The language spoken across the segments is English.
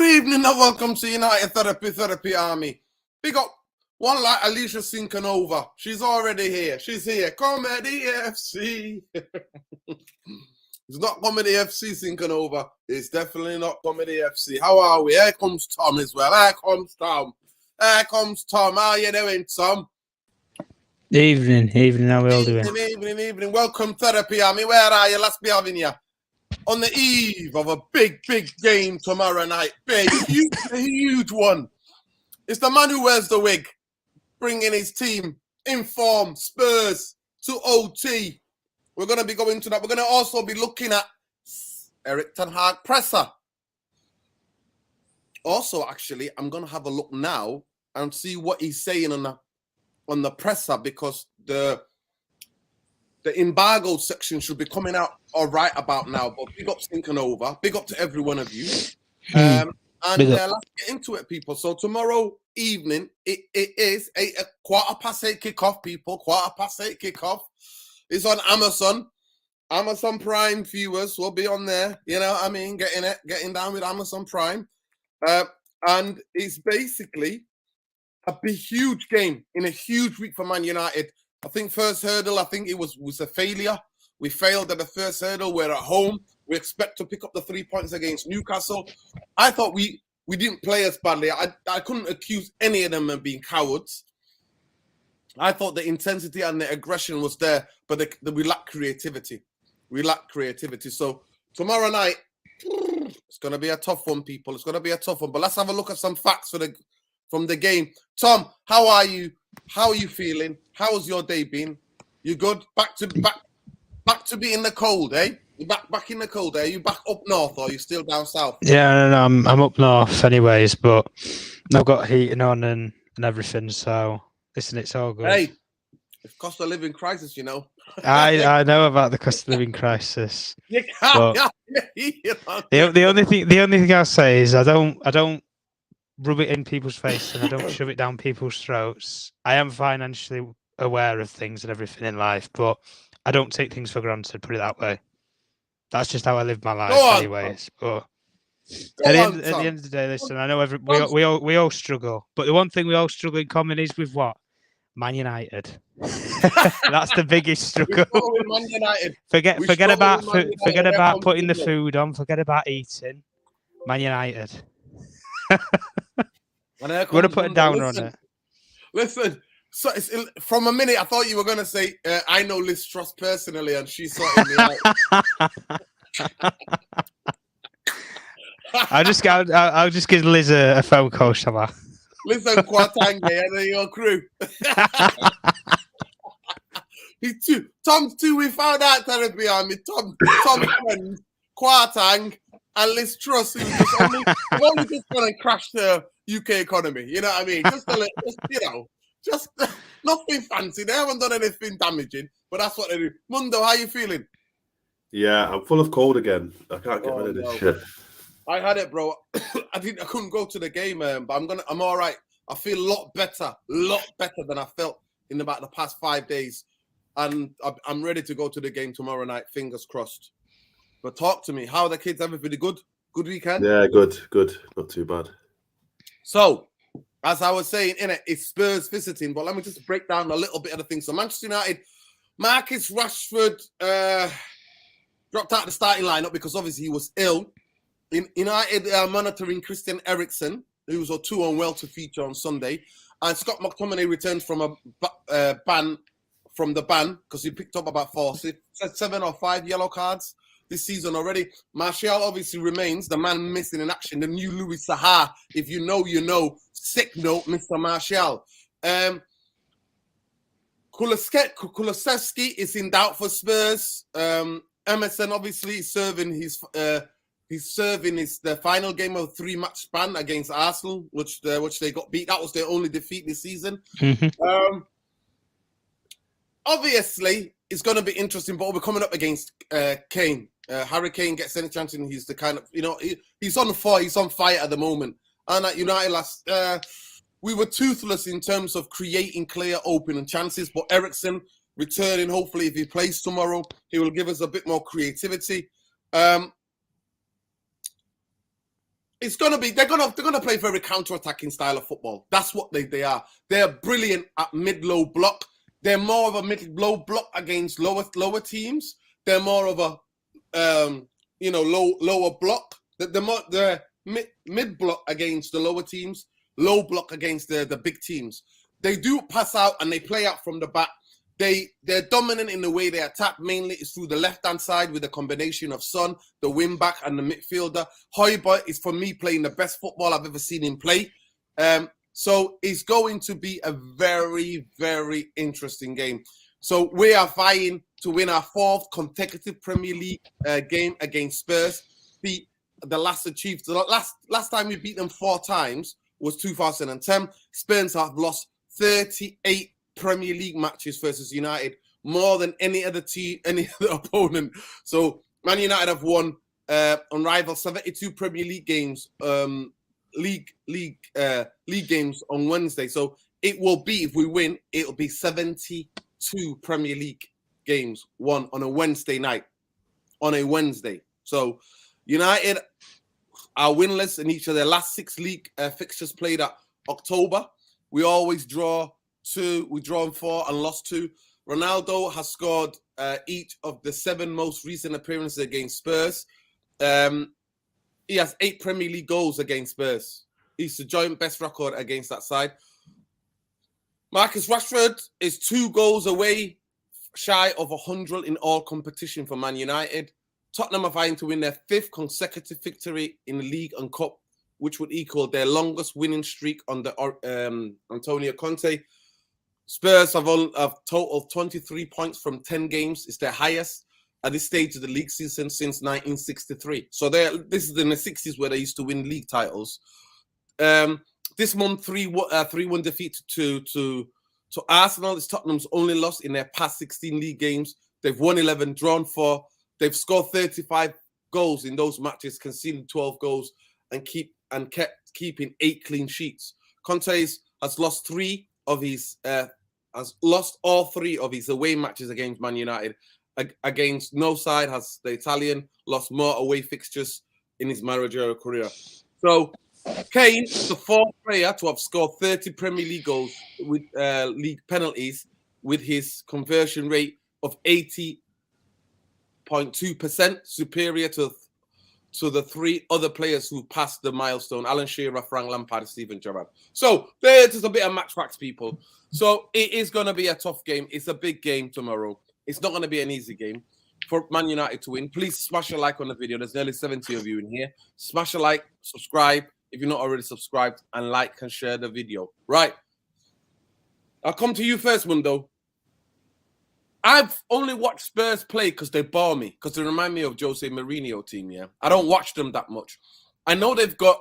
Good evening and welcome to United Therapy Army. Big up one like Alicia Sinkanova. She's already here. She's here. Comedy FC. It's not Comedy FC Sinkanova. It's definitely not Comedy FC. How are we? Here comes Tom as well. Here comes Tom. How are you doing, Tom? Evening. How are we all doing? Evening. Welcome, Therapy Army. Where are you? Let's be having you. On the eve of a big game tomorrow night. Big, huge one. It's the man who wears the wig, bringing his team in form, Spurs, to OT. We're going to be going to that. We're going to also be looking at Erik Tenhag presser. Also, actually, I'm going to have a look now and see what he's saying on the presser, because the embargo section should be coming out all right about now. But big up Sinkanova. Big up to every one of you. Let's get into it, people. So tomorrow evening, it is a 8:15 kickoff, people. 8:15 kickoff. It's on Amazon. Amazon Prime viewers will be on there. You know what I mean? Getting down with Amazon Prime. And it's basically a big, huge game in a huge week for Man United. I think first hurdle, it was a failure. We failed at the first hurdle. We're at home. We expect to pick up the 3 points against Newcastle. I thought we didn't play as badly. I couldn't accuse any of them of being cowards. I thought the intensity and the aggression was there, but we lack creativity. So tomorrow night, it's going to be a tough one, people. It's going to be a tough one. But let's have a look at some facts from the game. Tom, how are you? How are you feeling? How has your day been? You good? Back to be in the cold, eh? You back in the cold, eh? You back up north, or are you still down south? Yeah, no, I'm up north anyways, but I've got heating on and everything, so listen, it's all good. Hey, it's cost of living crisis, you know. I know about the cost of living crisis. You can't. The only thing I'll say is I don't rub it in people's face and I don't shove it down people's throats. I am financially aware of things and everything in life, but I don't take things for granted, put it that way. That's just how I live my life anyways. But at the end of the day, listen, I know we all struggle, but the one thing we all struggle in common is with what? Man United. That's the biggest struggle. Man United. Forget about putting the food on, forget about eating. Man United. We're going to put a downer on it. Listen, so from a minute, I thought you were going to say, I know Liz Truss personally, and she sorted me out. I'll just give Liz a phone call, shall I? Listen, Kwatange, and your crew. Tom's too, we found out Therapy Army. Tom's friend, Kwatang, and Liz Truss, who's just only just going to crash the UK economy. You know what I mean? Just nothing fancy. They haven't done anything damaging, but that's what they do. Mundo, how you feeling? Yeah, I'm full of cold again. I can't get rid of this shit. I had it, bro. I couldn't go to the game, but I'm all right. I feel a lot better than I felt in about the past 5 days, and I'm ready to go to the game tomorrow night. Fingers crossed. But talk to me. How are the kids? Everybody good? Good weekend? Yeah, good. Not too bad. So, as I was saying, it's Spurs visiting, but let me just break down a little bit of the things. So, Manchester United, Marcus Rashford dropped out the starting lineup because obviously he was ill. United are monitoring Christian Eriksen, who was too unwell to feature on Sunday. And Scott McTominay returns from a ban because he picked up about 7 or 5 yellow cards this season already. Martial obviously remains the man missing in action, the new Louis Saha. If you know, you know. Sick note, Mr. Martial. Kulusevski is in doubt for Spurs. Emerson obviously is serving the final game of a 3-match ban against Arsenal, which they got beat. That was their only defeat this season. Mm-hmm. Obviously, it's going to be interesting, but we're coming up against Kane. Harry Kane gets any chance, and he's the kind of, he's on fire. He's on fire at the moment. And at United we were toothless in terms of creating clear, open chances. But Eriksen returning, hopefully, if he plays tomorrow, he will give us a bit more creativity. It's gonna be they're gonna play very counter-attacking style of football. That's what they are. They're brilliant at mid-low block. They're more of a mid-low block against lower teams. They're more of a lower block. The mid block against the lower teams, low block against the big teams. They do pass out and they play out from the back. They're dominant in the way they attack. Mainly is through the left-hand side with a combination of Son, the wing-back, and the midfielder. Højbjerg is, for me, playing the best football I've ever seen him play. So it's going to be a very, very interesting game. So we are vying to win our 4th consecutive Premier League game against Spurs. Beat the last achieved. The last time we beat them 4 times was 2010. Spurs have lost 38 Premier League matches versus United, more than any other opponent. So Man United have won unrivaled 72 Premier League games, league games on Wednesday. So it will be, if we win, it'll be 72 Premier League games won on a Wednesday night, on a Wednesday. So United are winless in each of their last 6 league fixtures played at October. We always draw 2. We drawn 4 and lost 2. Ronaldo has scored each of the 7 most recent appearances against Spurs. He has 8 Premier League goals against Spurs. He's the joint best record against that side. Marcus Rashford is 2 goals away, shy of 100 in all competition for Man United. Tottenham are vying to win their 5th consecutive victory in the league and cup, which would equal their longest winning streak under Antonio Conte. Spurs have total 23 points from 10 games. It's their highest at this stage of the league season since 1963. So this is in the 60s where they used to win league titles. This month, 3-1 defeat to Arsenal. It's Tottenham's only loss in their past 16 league games. They've won 11, drawn 4. They've scored 35 goals in those matches, conceded 12 goals, and kept keeping 8 clean sheets. Conte has lost all 3 of his away matches against Man United. Against no side has the Italian lost more away fixtures in his managerial career. So Kane is the 4th player to have scored 30 Premier League goals with league penalties, with his conversion rate of 80.2%, superior to the 3 other players who passed the milestone: Alan Shearer, Frank Lampard, and Steven Gerrard. So there's just a bit of match facts, people. So it is going to be a tough game. It's a big game tomorrow. It's not going to be an easy game for Man United to win. Please smash a like on the video. There's nearly 70 of you in here. Smash a like, subscribe if you're not already subscribed, and like and share the video. Right. I'll come to you first, Mundo. I've only watched Spurs play because they bore me, because they remind me of Jose Mourinho team, yeah? I don't watch them that much. I know they've got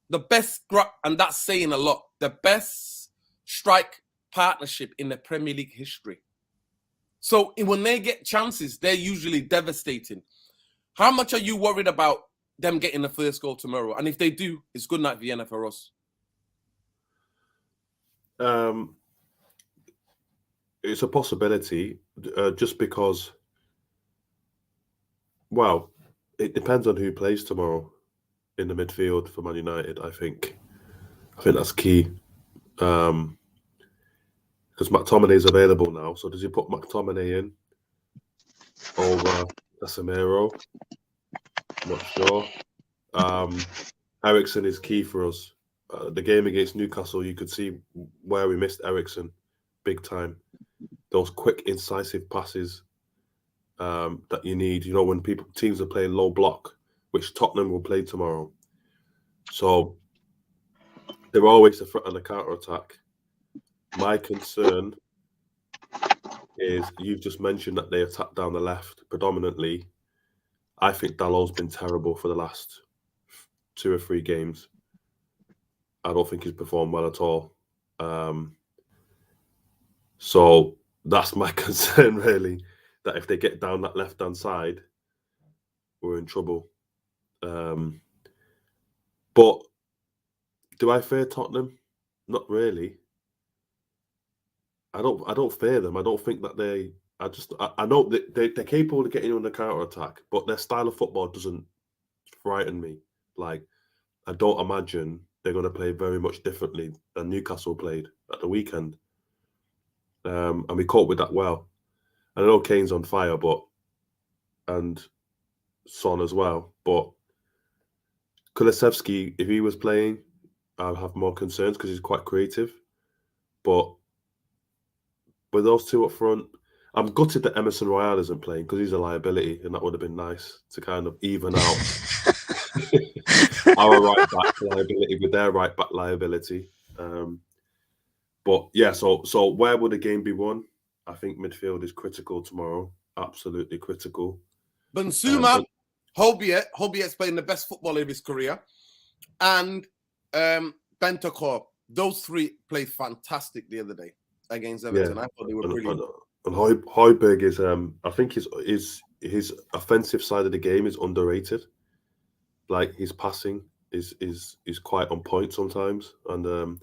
the best, and that's saying a lot, the best strike partnership in the Premier League history. So when they get chances, they're usually devastating. How much are you worried about them getting the first goal tomorrow? And if they do, it's good night Vienna for us. It's a possibility, just because, well, it depends on who plays tomorrow in the midfield for Man United, I think. I think that's key. Because McTominay is available now. So does he put McTominay in over Casemiro? Not sure. Eriksen is key for us. The game against Newcastle, you could see where we missed Eriksen big time. Those quick, incisive passes that you need, you know, when teams are playing low block, which Tottenham will play tomorrow. So they're always a threat on the counter-attack. My concern is, you've just mentioned that they attack down the left predominantly. I think Dalot's been terrible for the last 2 or 3 games. I don't think he's performed well at all. So that's my concern, really, that if they get down that left-hand side, we're in trouble. But do I fear Tottenham? Not really. I don't fear them. I don't think that I know that they're capable of getting on the counter-attack, but their style of football doesn't frighten me. Like, I don't imagine they're going to play very much differently than Newcastle played at the weekend. And we coped with that well. I know Kane's on fire, and Son as well. But Kulusevski, if he was playing, I'd have more concerns because he's quite creative. But with those two up front, I'm gutted that Emerson Royale isn't playing because he's a liability, and that would have been nice to kind of even out our right back liability with their right back liability. But yeah, so where would the game be won? I think midfield is critical tomorrow. Absolutely critical. Benzema, Hobiet's playing the best football of his career, and Bentancur. Those three played fantastic the other day against Everton. I thought they were brilliant. And Højbjerg is, I think his offensive side of the game is underrated. Like his passing is quite on point sometimes, and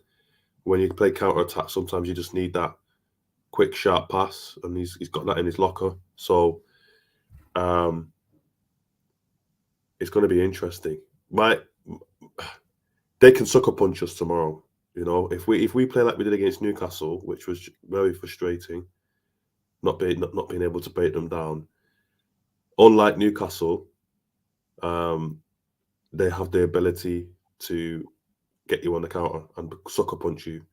when you play counter attack, sometimes you just need that quick, sharp pass, and he's got that in his locker. So, it's going to be interesting. They can sucker punch us tomorrow. You know, if we play like we did against Newcastle, which was very frustrating, not being able to break them down. Unlike Newcastle, they have the ability to get you on the counter and sucker punch you.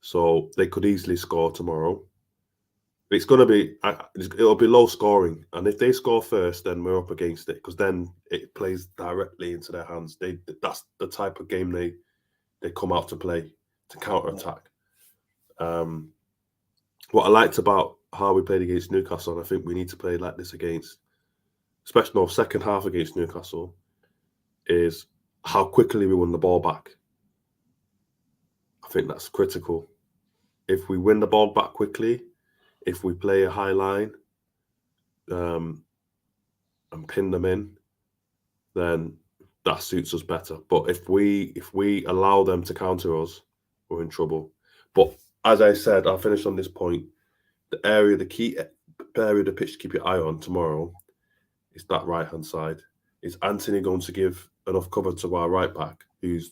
So they could easily score tomorrow. It's going to be, it'll be low scoring. And if they score first, then we're up against it because then it plays directly into their hands. That's the type of game they come out to play, to counter-attack. What I liked about how we played against Newcastle, and I think we need to play like this especially second half against Newcastle, is how quickly we won the ball back. I think that's critical. If we win the ball back quickly, if we play a high line and pin them in, then that suits us better. But if we allow them to counter us, we're in trouble. But as I said, I'll finish on this point. The key area of the pitch to keep your eye on tomorrow is that right-hand side. Is Anthony going to give enough cover to our right back, who's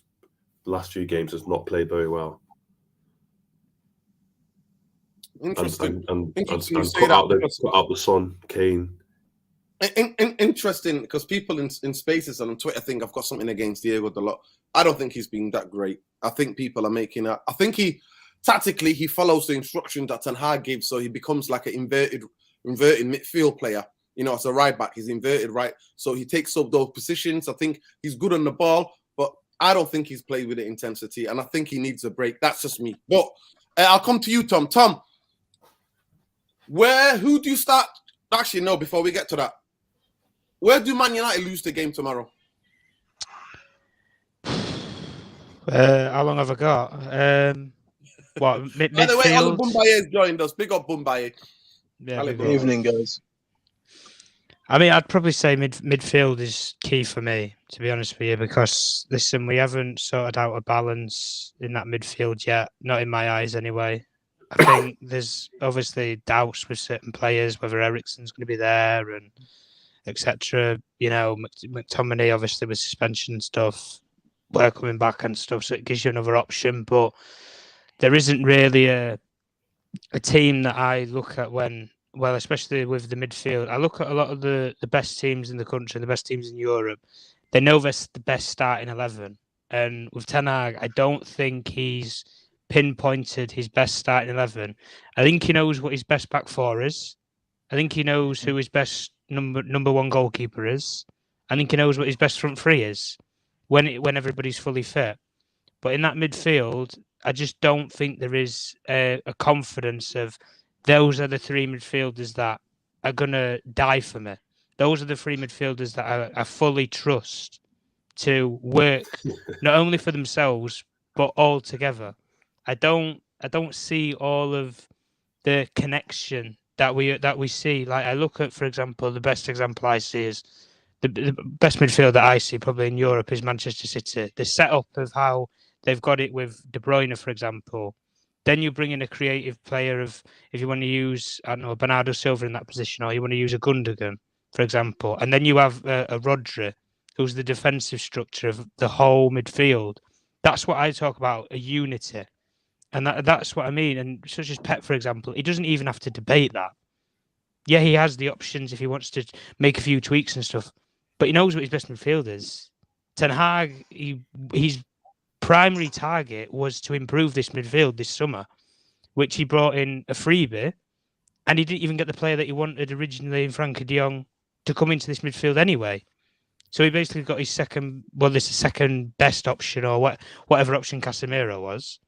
the last few games has not played very well? Interesting. And cut out the Son, Kane. Interesting, because people in spaces and on Twitter think I've got something against Diego Dalot. I don't think he's been that great. I think people are making I think tactically he follows the instructions that Tenhag gives, so he becomes like an inverted midfield player. You know, as a right back, he's inverted right, so he takes up those positions. I think he's good on the ball, but I don't think he's played with the intensity, and I think he needs a break. That's just me. But I'll come to you, Tom. Tom, who do you start? Actually, no. Before we get to that, where do Man United lose the game tomorrow? How long have I got? What, midfield? By the way, Alan Bumbaye has joined us. Big up Bumbaye. Yeah, good evening, guys. I mean, I'd probably say midfield is key for me, to be honest with you, because, listen, we haven't sorted out a balance in that midfield yet, not in my eyes anyway. I think there's obviously doubts with certain players, whether Eriksen's going to be there and etc. You know, McTominay obviously with suspension and stuff, we're coming back and stuff, so it gives you another option. But there isn't really a team that I look at especially with the midfield. I look at a lot of the best teams in the country, the best teams in Europe. They know the best starting 11. And with Tenhag, I don't think he's pinpointed his best starting 11. I think he knows what his best back four is. I think he knows who his best number one goalkeeper is. I think he knows what his best front three is when everybody's fully fit. But in that midfield, I just don't think there is a confidence of those are the three midfielders that are going to die for me. Those are the three midfielders that I fully trust to work not only for themselves, but all together. I don't see all of the connection that we see. Like I look at, for example, the best example I see is the best midfield that I see probably in Europe is Manchester City. The setup of how they've got it with De Bruyne, for example. Then you bring in a creative player if you want to use, I don't know, Bernardo Silva in that position, or you want to use a Gundogan, for example. And then you have a Rodri who's the defensive structure of the whole midfield. That's what I talk about, a unity. And that's what I mean. And such as Pep, for example, he doesn't even have to debate that. Yeah, he has the options if he wants to make a few tweaks and stuff, but he knows what his best midfield is. Tenhag, his primary target was to improve this midfield this summer, which he brought in a freebie, and he didn't even get the player that he wanted originally in Frankie de Jong to come into this midfield anyway. So he basically got his second best option, or whatever option Casemiro was,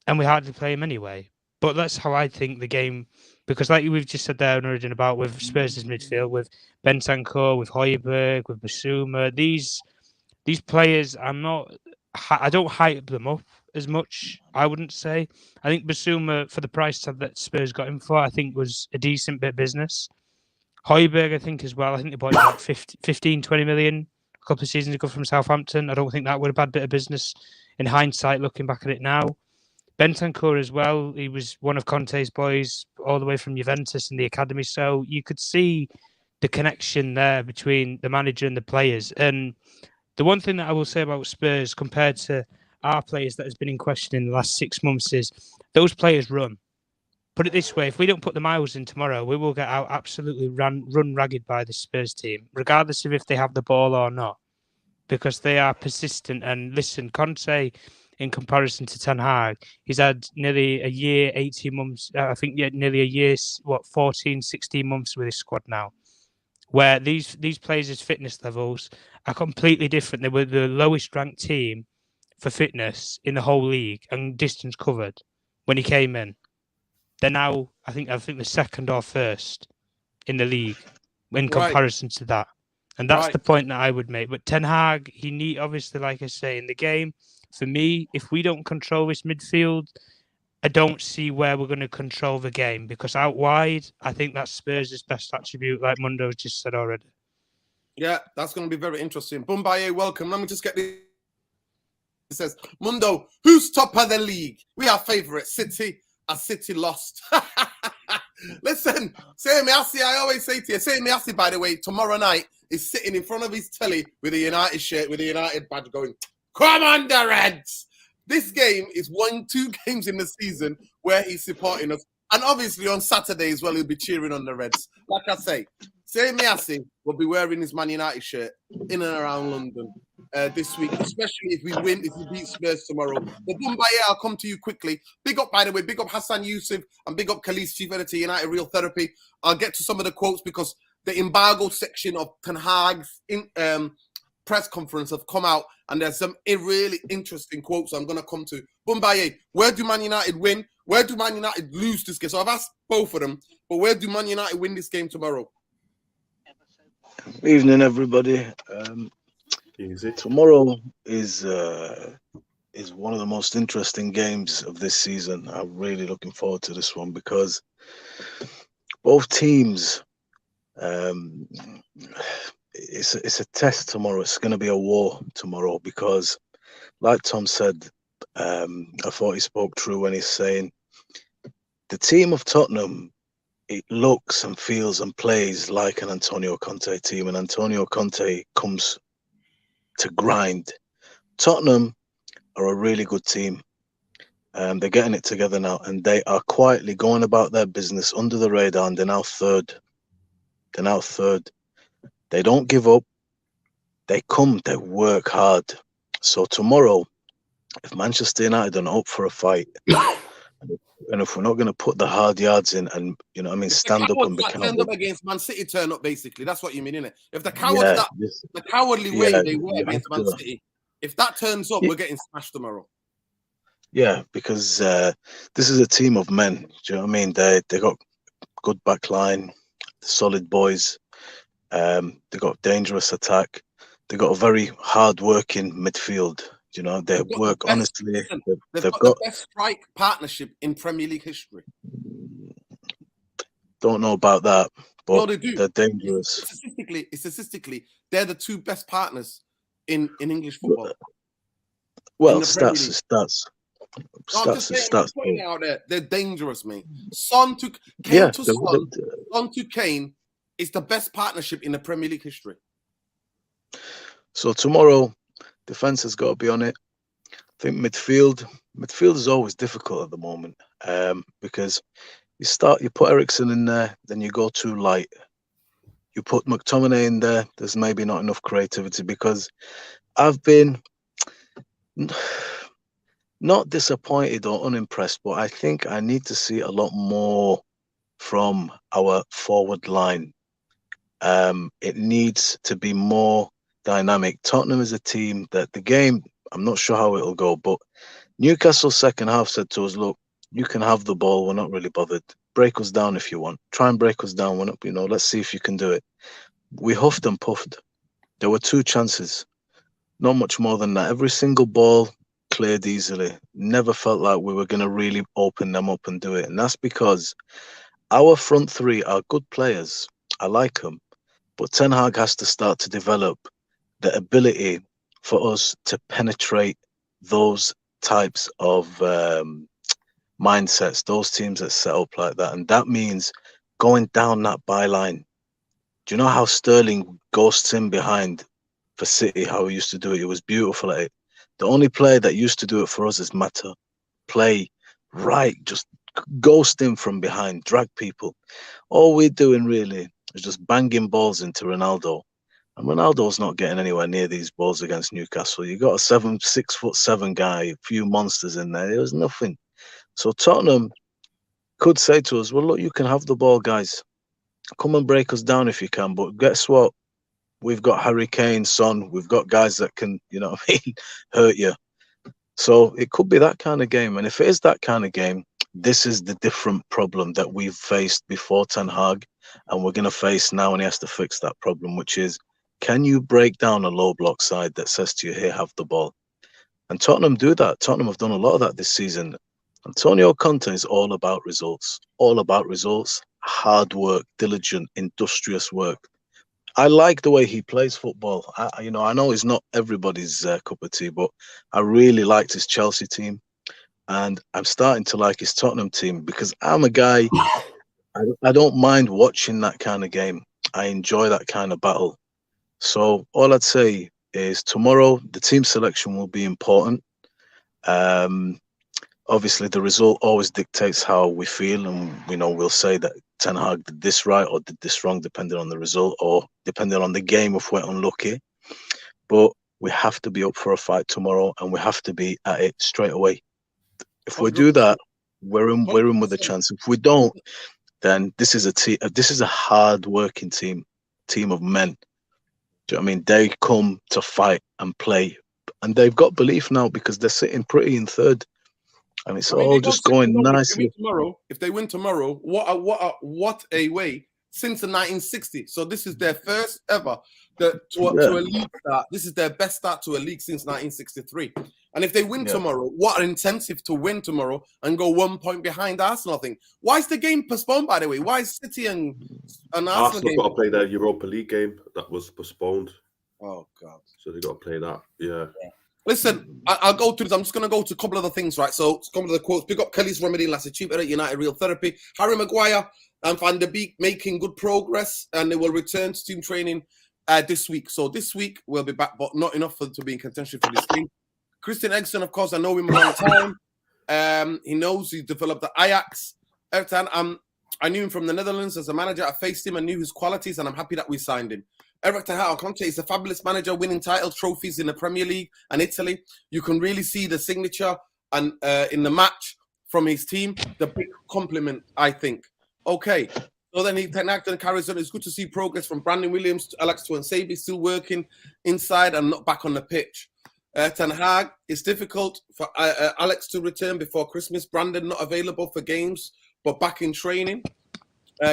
and we hardly play him anyway. But that's how I think the game, because like we've just said there, Nordin, about with Spurs' midfield, with Bentancur, with Højbjerg, with Basuma, these players, I don't hype them up as much, I wouldn't say. I think Basuma, for the price tag that Spurs got him for, I think was a decent bit of business. Højbjerg, I think, as well. I think they bought him like 15, 20 million a couple of seasons ago from Southampton. I don't think that would have been a bad bit of business in hindsight, looking back at it now. Bentancur as well. He was one of Conte's boys all the way from Juventus in the academy. So you could see the connection there between the manager and the players. And the one thing that I will say about Spurs compared to our players that has been in question in the last 6 months is those players run. Put it this way, if we don't put the miles in tomorrow, we will get out absolutely run ragged by the Spurs team, regardless of if they have the ball or not, because they are persistent. And listen, Conte, in comparison to Tenhag, he's had nearly a year, 18 months, I think nearly a year, 14, 16 months with his squad now, where these players' fitness levels are completely different. They were the lowest ranked team for fitness in the whole league and distance covered when he came in. They're now, I think the second or first in the league in comparison to that. And that's the point that I would make. But Ten Hag, obviously, like I say, in the game, for me, if we don't control this midfield, I don't see where we're going to control the game, because out wide, I think that's Spurs' best attribute, like Mundo just said already. Yeah, that's going to be very interesting. Bumbaye, welcome. Let me just get this. It says, Mundo, who's top of the league? We are favourite City. As City lost. Listen, Sammy Assi, I always say to you, Sammy Assi, by the way, tomorrow night is sitting in front of his telly with a United shirt, with a United badge going, come on, the Reds! This game is 1-2 games in the season where he's supporting us. And obviously on Saturday as well, he'll be cheering on the Reds. Like I say, Sammy Assi will be wearing his Man United shirt in and around London this week, especially if we beat Spurs tomorrow. But Bumbaye, I'll come to you quickly. Big up, by the way, big up Hassan Yusuf and big up Khalis, Chief Editor, United Real Therapy. I'll get to some of the quotes because the embargo section of Ten Hag's press conference have come out and there's some really interesting quotes I'm going to come to. Bumbaye, where do Man United win? Where do Man United lose this game? So I've asked both of them, but where do Man United win this game tomorrow? Evening, everybody. Tomorrow is one of the most interesting games of this season. I'm really looking forward to this one because both teams, it's a test tomorrow. It's going to be a war tomorrow because, like Tom said, I thought he spoke true when he's saying the team of Tottenham, it looks and feels and plays like an Antonio Conte team, and Antonio Conte comes to grind. Tottenham are a really good team. They're getting it together now, and they are quietly going about their business under the radar, and they're now third. They don't give up. They work hard. So tomorrow, if Manchester United are not up for a fight, and if we're not going to put the hard yards in and, stand up and be stand up against Man City, turn up, basically. That's what you mean, innit? If the cowards, the cowardly way they were against Man City, if that turns up, we're getting smashed tomorrow. Yeah, because this is a team of men. Do you know what I mean? They got good back line, solid boys. They got dangerous attack. They got a very hard-working midfield. You know, they work honestly. They've got the best strike partnership in Premier League history. Don't know about that, but no, they do. They're dangerous. Statistically, they're the two best partners in English football. Well, stats is stats. Stats is stats. Putting it out there, they're dangerous, mate. Son to Kane Son to Kane is the best partnership in the Premier League history. So tomorrow, defense has got to be on it. I think midfield is always difficult at the moment, because you put Eriksen in there, then you go too light. You put McTominay in there, there's maybe not enough creativity, because I've been not disappointed or unimpressed, but I think I need to see a lot more from our forward line. It needs to be more dynamic. Tottenham is a team that the game, I'm not sure how it'll go, but Newcastle's second half said to us, look, you can have the ball. We're not really bothered. Break us down if you want. Try and break us down. We're not, let's see if you can do it. We huffed and puffed. There were 2 chances. Not much more than that. Every single ball cleared easily. Never felt like we were going to really open them up and do it. And that's because our front 3 are good players. I like them. But Tenhag has to start to develop the ability for us to penetrate those types of mindsets, those teams that set up like that. And that means going down that byline. Do you know how Sterling ghosts him behind for City, how he used to do it? He was beautiful at it. The only player that used to do it for us is Mata. Play right, just ghost him from behind, drag people. All we're doing really is just banging balls into Ronaldo. And Ronaldo's not getting anywhere near these balls against Newcastle. You got a 6'7" guy, a few monsters in there. There was nothing. So Tottenham could say to us, well, look, you can have the ball, guys. Come and break us down if you can. But guess what? We've got Harry Kane, Son. We've got guys that can, hurt you. So it could be that kind of game. And if it is that kind of game, this is the different problem that we've faced before Ten Hag, and we're going to face now, and he has to fix that problem, which is, can you break down a low block side that says to you, here, have the ball? And Tottenham do that. Tottenham have done a lot of that this season. Antonio Conte is all about results, hard work, diligent, industrious work. I like the way he plays football. I know he's not everybody's cup of tea, but I really liked his Chelsea team. And I'm starting to like his Tottenham team, because I'm a guy, I don't mind watching that kind of game. I enjoy that kind of battle. So all I'd say is tomorrow, the team selection will be important. Obviously, the result always dictates how we feel, and we'll say that Ten Hag did this right or did this wrong, depending on the result or depending on the game if we're unlucky. But we have to be up for a fight tomorrow, and we have to be at it straight away. If we do that, we're in with a chance. If we don't, then this is a hard-working team of men. Do you know what I mean? They come to fight and play, and they've got belief now because they're sitting pretty in third. And it's all just going nicely. If they win tomorrow, what a way since the 1960s. So this is their first ever to a league start. This is their best start to a league since 1963. And if they win tomorrow, what an incentive to win tomorrow and go 1 point behind Arsenal. I think. Why is the game postponed, by the way? Why is City and Arsenal game? Got to play their Europa League game that was postponed. Oh God! So they got to play that. Yeah. Listen, I'll go through this. I'm just going to go to a couple of the things, right? So, a couple of the quotes. Pick up Kelly's Remedy, Lassie Cheaper at United Real Therapy. Harry Maguire and Van der Beek making good progress, and they will return to team training this week. So, this week we'll be back, but not enough for them to be in contention for this game. Christian Eriksen, of course, I know him a long time. He knows he developed at Ajax. Every time I knew him from the Netherlands as a manager. I faced him and knew his qualities, and I'm happy that we signed him. Erik Ten Conte is a fabulous manager, winning title trophies in the Premier League and Italy. You can really see the signature and in the match from his team. The big compliment, I think. Okay, so then Ten Hag carries on. It's good to see progress from Brandon Williams to Alex Tuanzebe, still working inside and not back on the pitch. Ten Hag, it's difficult for Alex to return before Christmas. Brandon not available for games, but back in training.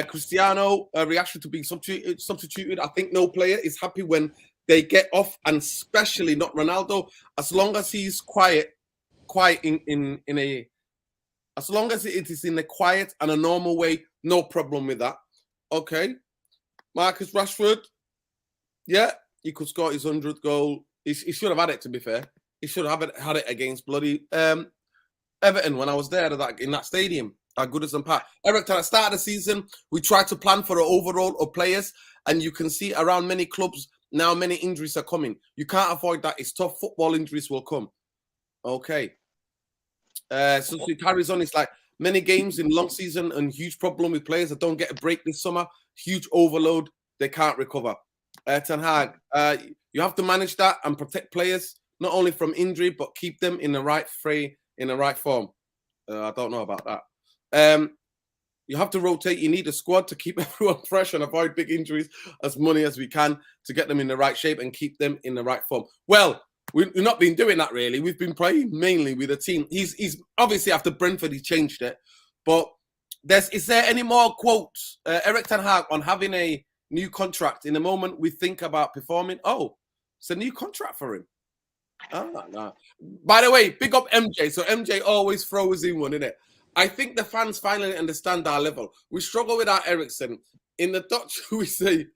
Cristiano reaction to being substituted. I think no player is happy when they get off, and especially not Ronaldo. As long as he's quiet as long as it is in a quiet and a normal way, no problem with that. Okay, Marcus Rashford, yeah, he could score his 100th goal. He should have had it. To be fair, he should have had it against bloody Everton when I was there in that stadium. Goodness and Pat. Eric, at the start of the season, we tried to plan for an overall of players, and you can see around many clubs, now many injuries are coming. You can't avoid that. It's tough. Football injuries will come. Okay. So it carries on. It's like many games in long season and huge problem with players that don't get a break this summer. Huge overload. They can't recover. Tenhag, you have to manage that and protect players not only from injury but keep them in the right form. I don't know about that. You have to rotate. You need a squad to keep everyone fresh and avoid big injuries as many as we can to get them in the right shape and keep them in the right form. Well, we've not been doing that really. We've been playing mainly with a team. He's obviously after Brentford, he changed it. But is there any more quotes, Erik ten Hag, on having a new contract in the moment we think about performing? Oh, it's a new contract for him. Oh, no. By the way, big up MJ. So MJ always throws in one, innit? I think the fans finally understand our level. We struggle with our Eriksen. In the Dutch, we say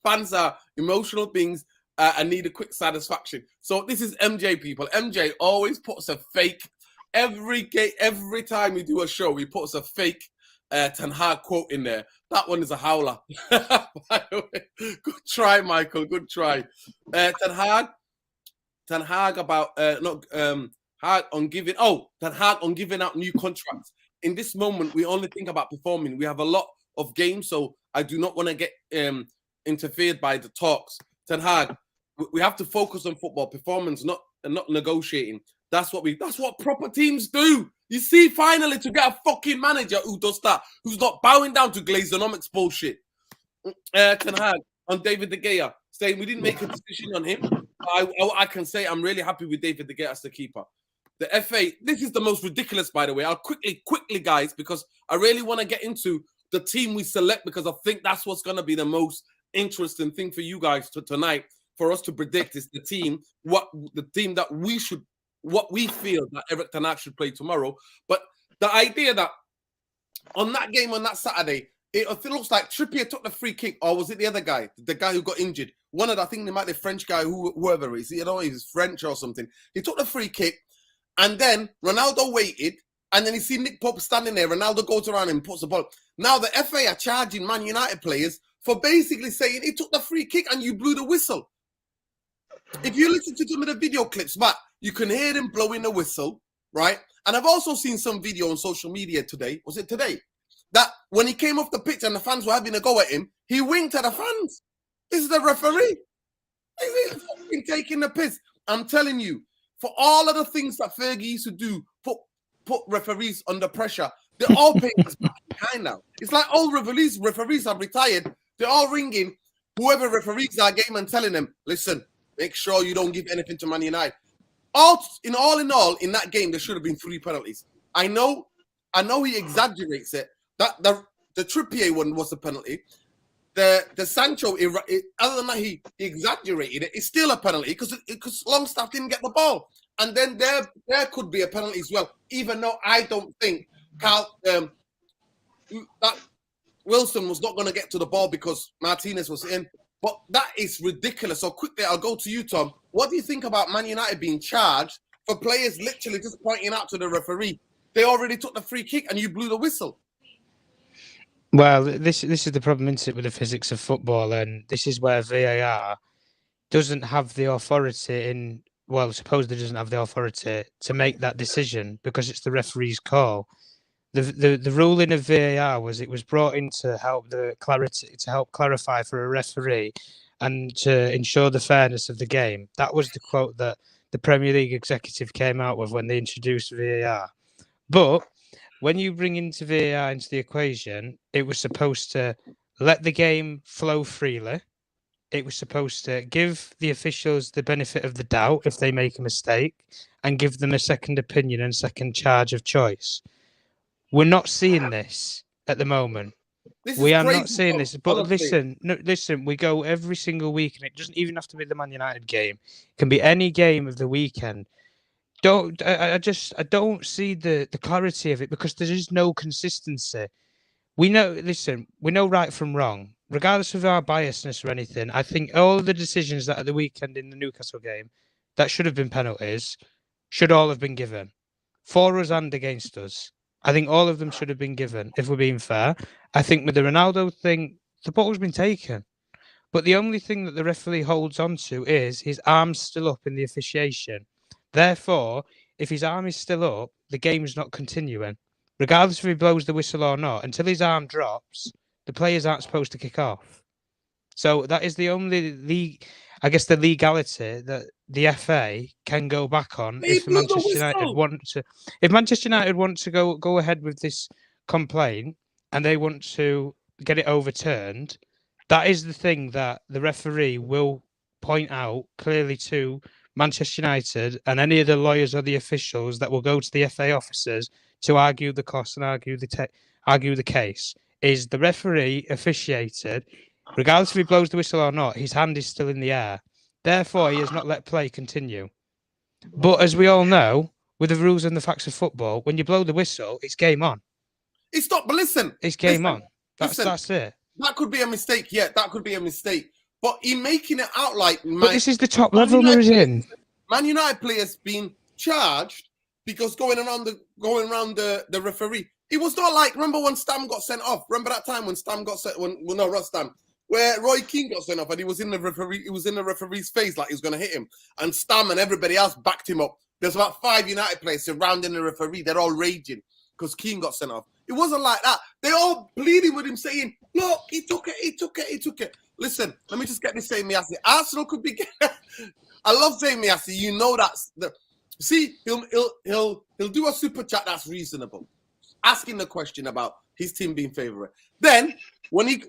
fans are emotional beings and need a quick satisfaction. So this is MJ, people. MJ always puts a fake every time we do a show. He puts a fake Ten Hag quote in there. That one is a howler. By the way, good try, Michael. Good try. Ten Hag about Ten Hag on giving out new contracts. In this moment, we only think about performing. We have a lot of games, so I do not want to get interfered by the talks. Ten Hag, we have to focus on football performance, not negotiating. That's what proper teams do. You see, finally, to get a fucking manager who does that, who's not bowing down to Glazonomics bullshit. Ten Hag on David De Gea, saying we didn't make a decision on him. I can say I'm really happy with David De Gea as the keeper. The FA, this is the most ridiculous, by the way. I'll quickly, guys, because I really want to get into the team we select because I think that's what's going to be the most interesting thing for you guys tonight for us to predict is the team that what we feel that Erik ten Hag should play tomorrow. But the idea that on that game on that Saturday, it looks like Trippier took the free kick, or was it the other guy, the guy who got injured? One of the, I think they might be the French guy, whoever it is, you know, he's French or something. He took the free kick. And then Ronaldo waited, and then you see Nick Pope standing there. Ronaldo goes around and puts the ball. Now the FA are charging Man United players for basically saying he took the free kick and you blew the whistle. If you listen to some of the video clips, Matt, you can hear him blowing the whistle, right? And I've also seen some video on social media today. Was it today? That when he came off the pitch and the fans were having a go at him, he winked at the fans. This is the referee. He's fucking taking the piss. I'm telling you. For all of the things that Fergie used to do, put referees under pressure, they're all paying us back behind now. It's like all referees have retired. They're all ringing whoever referees our game and telling them, listen, make sure you don't give anything to Man United. All in all, in that game, there should have been 3 penalties. I know he exaggerates it. That the Trippier one was a penalty. The Sancho, other than that, he exaggerated it. It's still a penalty because Longstaff didn't get the ball, and then there could be a penalty as well. Even though I don't think that Wilson was not going to get to the ball because Martinez was in. But that is ridiculous. So quickly, I'll go to you, Tom. What do you think about Man United being charged for players literally just pointing out to the referee? They already took the free kick and you blew the whistle. Well, this is the problem, isn't it, with the physics of football, and this is where VAR doesn't have the authority supposedly doesn't have the authority to make that decision because it's the referee's call. The ruling of VAR was it was brought in to help clarify for a referee and to ensure the fairness of the game. That was the quote that the Premier League executive came out with when they introduced VAR. But when you bring into VAR into the equation, it was supposed to let the game flow freely. It was supposed to give the officials the benefit of the doubt if they make a mistake and give them a second opinion and second charge of choice. We're not seeing this at the moment. We are not seeing this. But listen, we go every single week, and it doesn't even have to be the Man United game. It can be any game of the weekend. I don't see the clarity of it because there is no consistency. We know right from wrong, regardless of our biasness or anything. I think all of the decisions that at the weekend in the Newcastle game that should have been penalties should all have been given for us and against us. I think all of them should have been given if we're being fair. I think with the Ronaldo thing, the ball's been taken. But the only thing that the referee holds on to is his arm's still up in the officiation. Therefore, if his arm is still up, the game is not continuing. Regardless if he blows the whistle or not, until his arm drops, the players aren't supposed to kick off. So that is the only the legality that the FA can go back on if Manchester United want to go ahead with this complaint and they want to get it overturned. That is the thing that the referee will point out clearly to Manchester United and any of the lawyers or the officials that will go to the FA officers to argue the cost and argue the case. Is the referee officiated, regardless if he blows the whistle or not, his hand is still in the air. Therefore, he has not let play continue. But as we all know, with the rules and the facts of football, when you blow the whistle, it's game on. It's not, but listen. It's game on. That's it. That could be a mistake. Yeah, that could be a mistake. But in making it out like... But this is the top level we're in. Man United players being charged because going around the referee. It was not like, remember when Stam got sent off? Remember that time when Stam got sent... not Stam. Where Roy Keane got sent off and he was in the referee's face like he was going to hit him. And Stam and everybody else backed him up. There's about 5 United players surrounding the referee. They're all raging because Keane got sent off. It wasn't like that. They're all pleading with him saying, look, he took it. Listen, let me just get this Zayn Miassi. Arsenal could be... I love Zayn Miassi. You know that's... See, he'll do a super chat that's reasonable. Asking the question about his team being favourite. Then, when he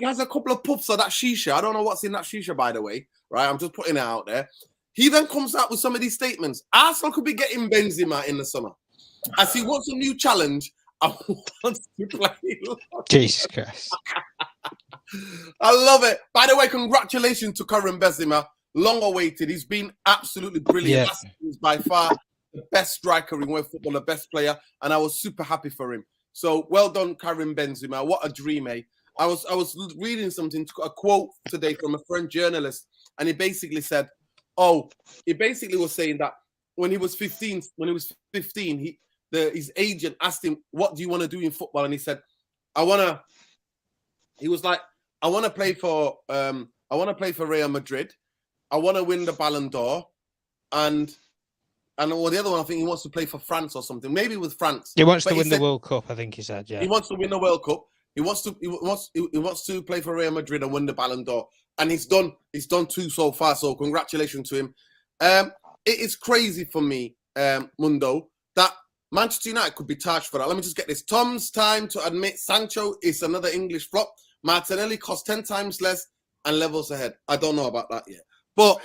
has a couple of puffs of that shisha, I don't know what's in that shisha, by the way, right? I'm just putting it out there. He then comes out with some of these statements. Arsenal could be getting Benzema in the summer. As he wants a new challenge, I want to play. Jesus Christ. I love it. By the way, congratulations to Karim Benzema. Long awaited. He's been absolutely brilliant. Yeah. He's by far the best striker in world football, the best player, and I was super happy for him. So well done, Karim Benzema. What a dream, eh? I was reading something, a quote today from a French journalist, and he basically said, he basically was saying that when he was 15, his agent asked him, what do you want to do in football? And he said, I want to play for Real Madrid. I want to win the Ballon d'Or. And the other one, I think he wants to play for France or something. Maybe with France. He wants to win the World Cup, I think he said, yeah. He wants to win the World Cup. He wants to play for Real Madrid and win the Ballon d'Or. And he's done 2 so far. So congratulations to him. It is crazy for me, Mundo, that Manchester United could be charged for that. Let me just get this. Tom's time to admit Sancho is another English flop. Martinelli costs 10 times less and levels ahead. I don't know about that yet. But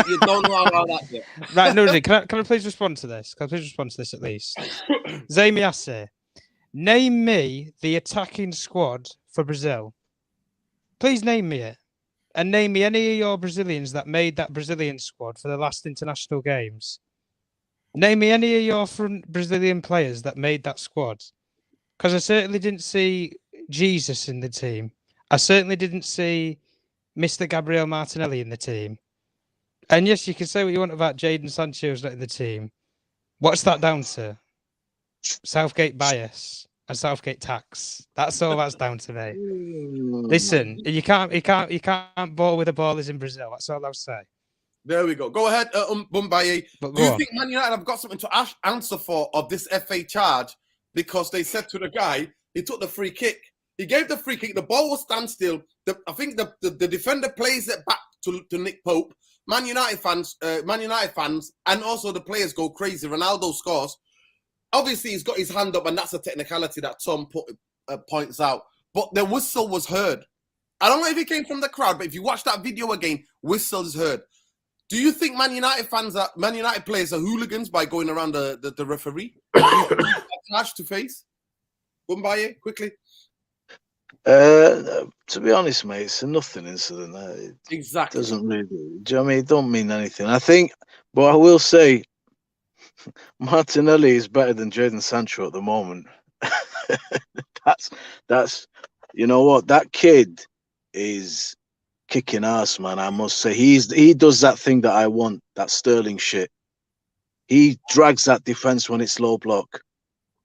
you don't know about that yet. Right, Nuruddin, can I please respond to this? Can I please respond to this at least? Zayn Miassi, name me the attacking squad for Brazil. Please name me it. And name me any of your Brazilians that made that Brazilian squad for the last international games. Name me any of your front Brazilian players that made that squad. Because I certainly didn't see Jesus in the team. I certainly didn't see Mr. Gabriel Martinelli in the team. And yes, you can say what you want about Jadon Sancho's not in the team. What's that down to? Southgate bias and Southgate tax. That's all that's down to me. Listen, you can't ball with the ballers in Brazil. That's all I'll say. There we go. Go ahead, Bumbaye. Do you think Man United have got something to answer for of this FA charge? Because they said to the guy, he took the free kick. He gave the free kick. The ball was standstill. I think the defender plays it back to Nick Pope. Man United fans, and also the players go crazy. Ronaldo scores. Obviously, he's got his hand up, and that's a technicality that Tom points out. But the whistle was heard. I don't know if it came from the crowd, but if you watch that video again, whistle is heard. Do you think Man United players are hooligans by going around the referee? Clash to face? Bumbaye, quickly. To be honest, mate, it's a nothing incident. Exactly. Doesn't really. Do you know what I mean? It don't mean anything. I think, but I will say, Martinelli is better than Jadon Sancho at the moment. That's you know what, that kid is kicking ass, man. I must say, he does that thing that I want, that Sterling shit. He drags that defense when it's low block.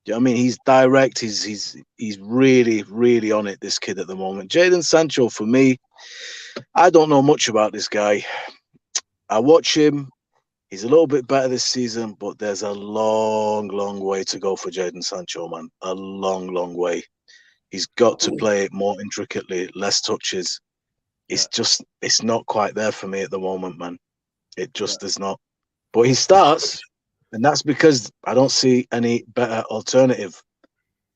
Do you know what I mean? He's direct. He's really, really on it, this kid at the moment. Jadon Sancho, for me, I don't know much about this guy. I watch him. He's a little bit better this season, but there's a long, long way to go for Jadon Sancho, man. A long, long way. He's got to play it more intricately, less touches. It's not quite there for me at the moment, man. It just is not. But he starts, and that's because I don't see any better alternative.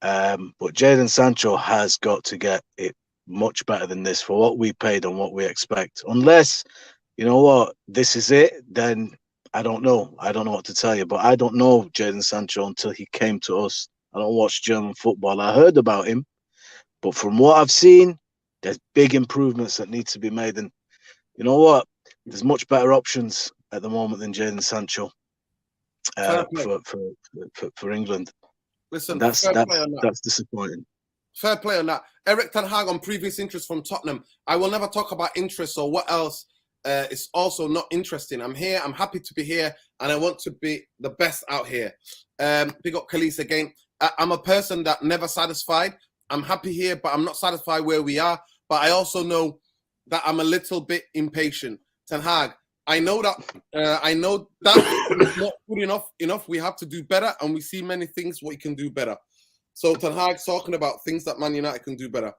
But Jadon Sancho has got to get it much better than this for what we paid and what we expect. Unless, you know what, this is it, then I don't know. I don't know what to tell you. But I don't know Jadon Sancho until he came to us. I don't watch German football. I heard about him. But from what I've seen, there's big improvements that need to be made. And you know what? There's much better options at the moment than Jadon Sancho for England. Listen, and that's disappointing. Fair play on that. Erik ten Hag on previous interest from Tottenham. I will never talk about interest or what else is also not interesting. I'm here. I'm happy to be here, and I want to be the best out here. Big up Khalees again. I'm a person that never satisfied. I'm happy here, but I'm not satisfied where we are. But I also know that I'm a little bit impatient. Ten Hag, I know that is not good enough. We have to do better, and we see many things we can do better. So Ten Hag's talking about things that Man United can do better.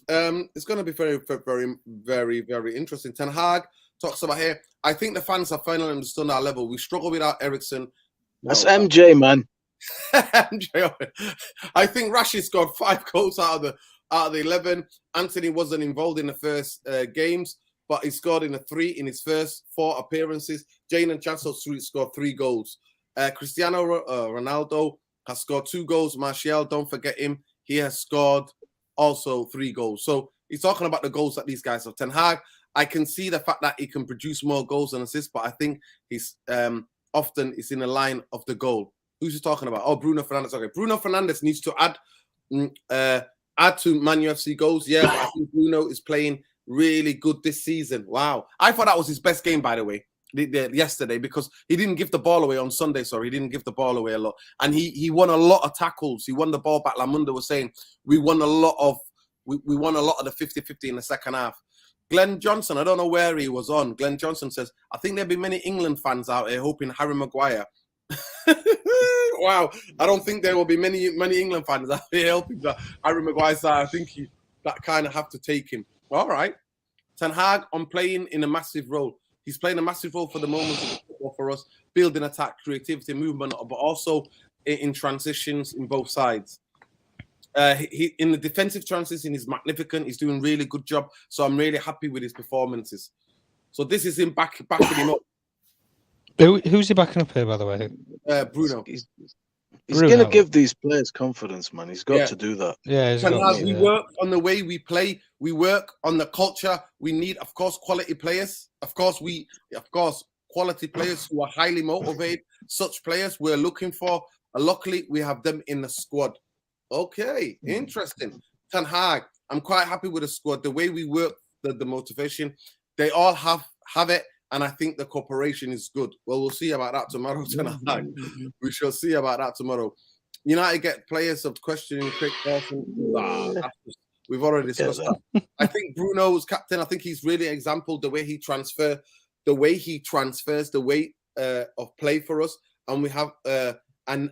It's going to be very, very, very, very interesting. Ten Hag talks about here. I think the fans have finally understood our level. We struggle without Eriksen. That's MJ, man. MJ. I think Rashid scored 5 goals out of the 11. Anthony wasn't involved in the first games, but he scored in 3 in his first 4 appearances. Jadon Sancho scored 3 goals. Cristiano Ronaldo has scored 2 goals. Martial, don't forget him. He has scored also 3 goals. So he's talking about the goals that these guys have. Ten Hag, I can see the fact that he can produce more goals and assists, but I think he's often is in the line of the goal. Who's he talking about? Oh, Bruno Fernandes. Okay, Bruno Fernandes needs to add to Man UFC goals. Yeah, but I think Bruno is playing really good this season. Wow. I thought that was his best game, by the way, yesterday, because he didn't give the ball away on Sunday. Sorry, he didn't give the ball away a lot. And he won a lot of tackles. He won the ball back. Lamunda was saying we won a lot of the 50-50 in the second half. Glenn Johnson, I don't know where he was on. Glenn Johnson says, I think there'll be many England fans out here hoping Harry Maguire. Wow, I don't think there will be many England fans out here helping Harry Maguire side. I think that kind of have to take him. All right. Ten Hag on playing in a massive role. He's playing a massive role for the moment for us, building attack, creativity, movement, but also in transitions in both sides. He in the defensive transition, he's magnificent. He's doing a really good job. So I'm really happy with his performances. So this is him backing him up. Who's he backing up here, by the way? Bruno. He's going to give these players confidence, man. He's got to do that. Yeah, we work on the way we play. We work on the culture. We need, of course, quality players. Of course, quality players who are highly motivated. Such players we're looking for. Luckily, we have them in the squad. Okay, interesting. Ten Hag, I'm quite happy with the squad. The way we work, the motivation, they all have it. And I think the cooperation is good. Well, we'll see about that tomorrow. We shall see about that tomorrow. United get players of questioning Craig Dawson. We've already discussed that. I think Bruno's captain. I think he's really an example the way he transfers the way of play for us, and we have and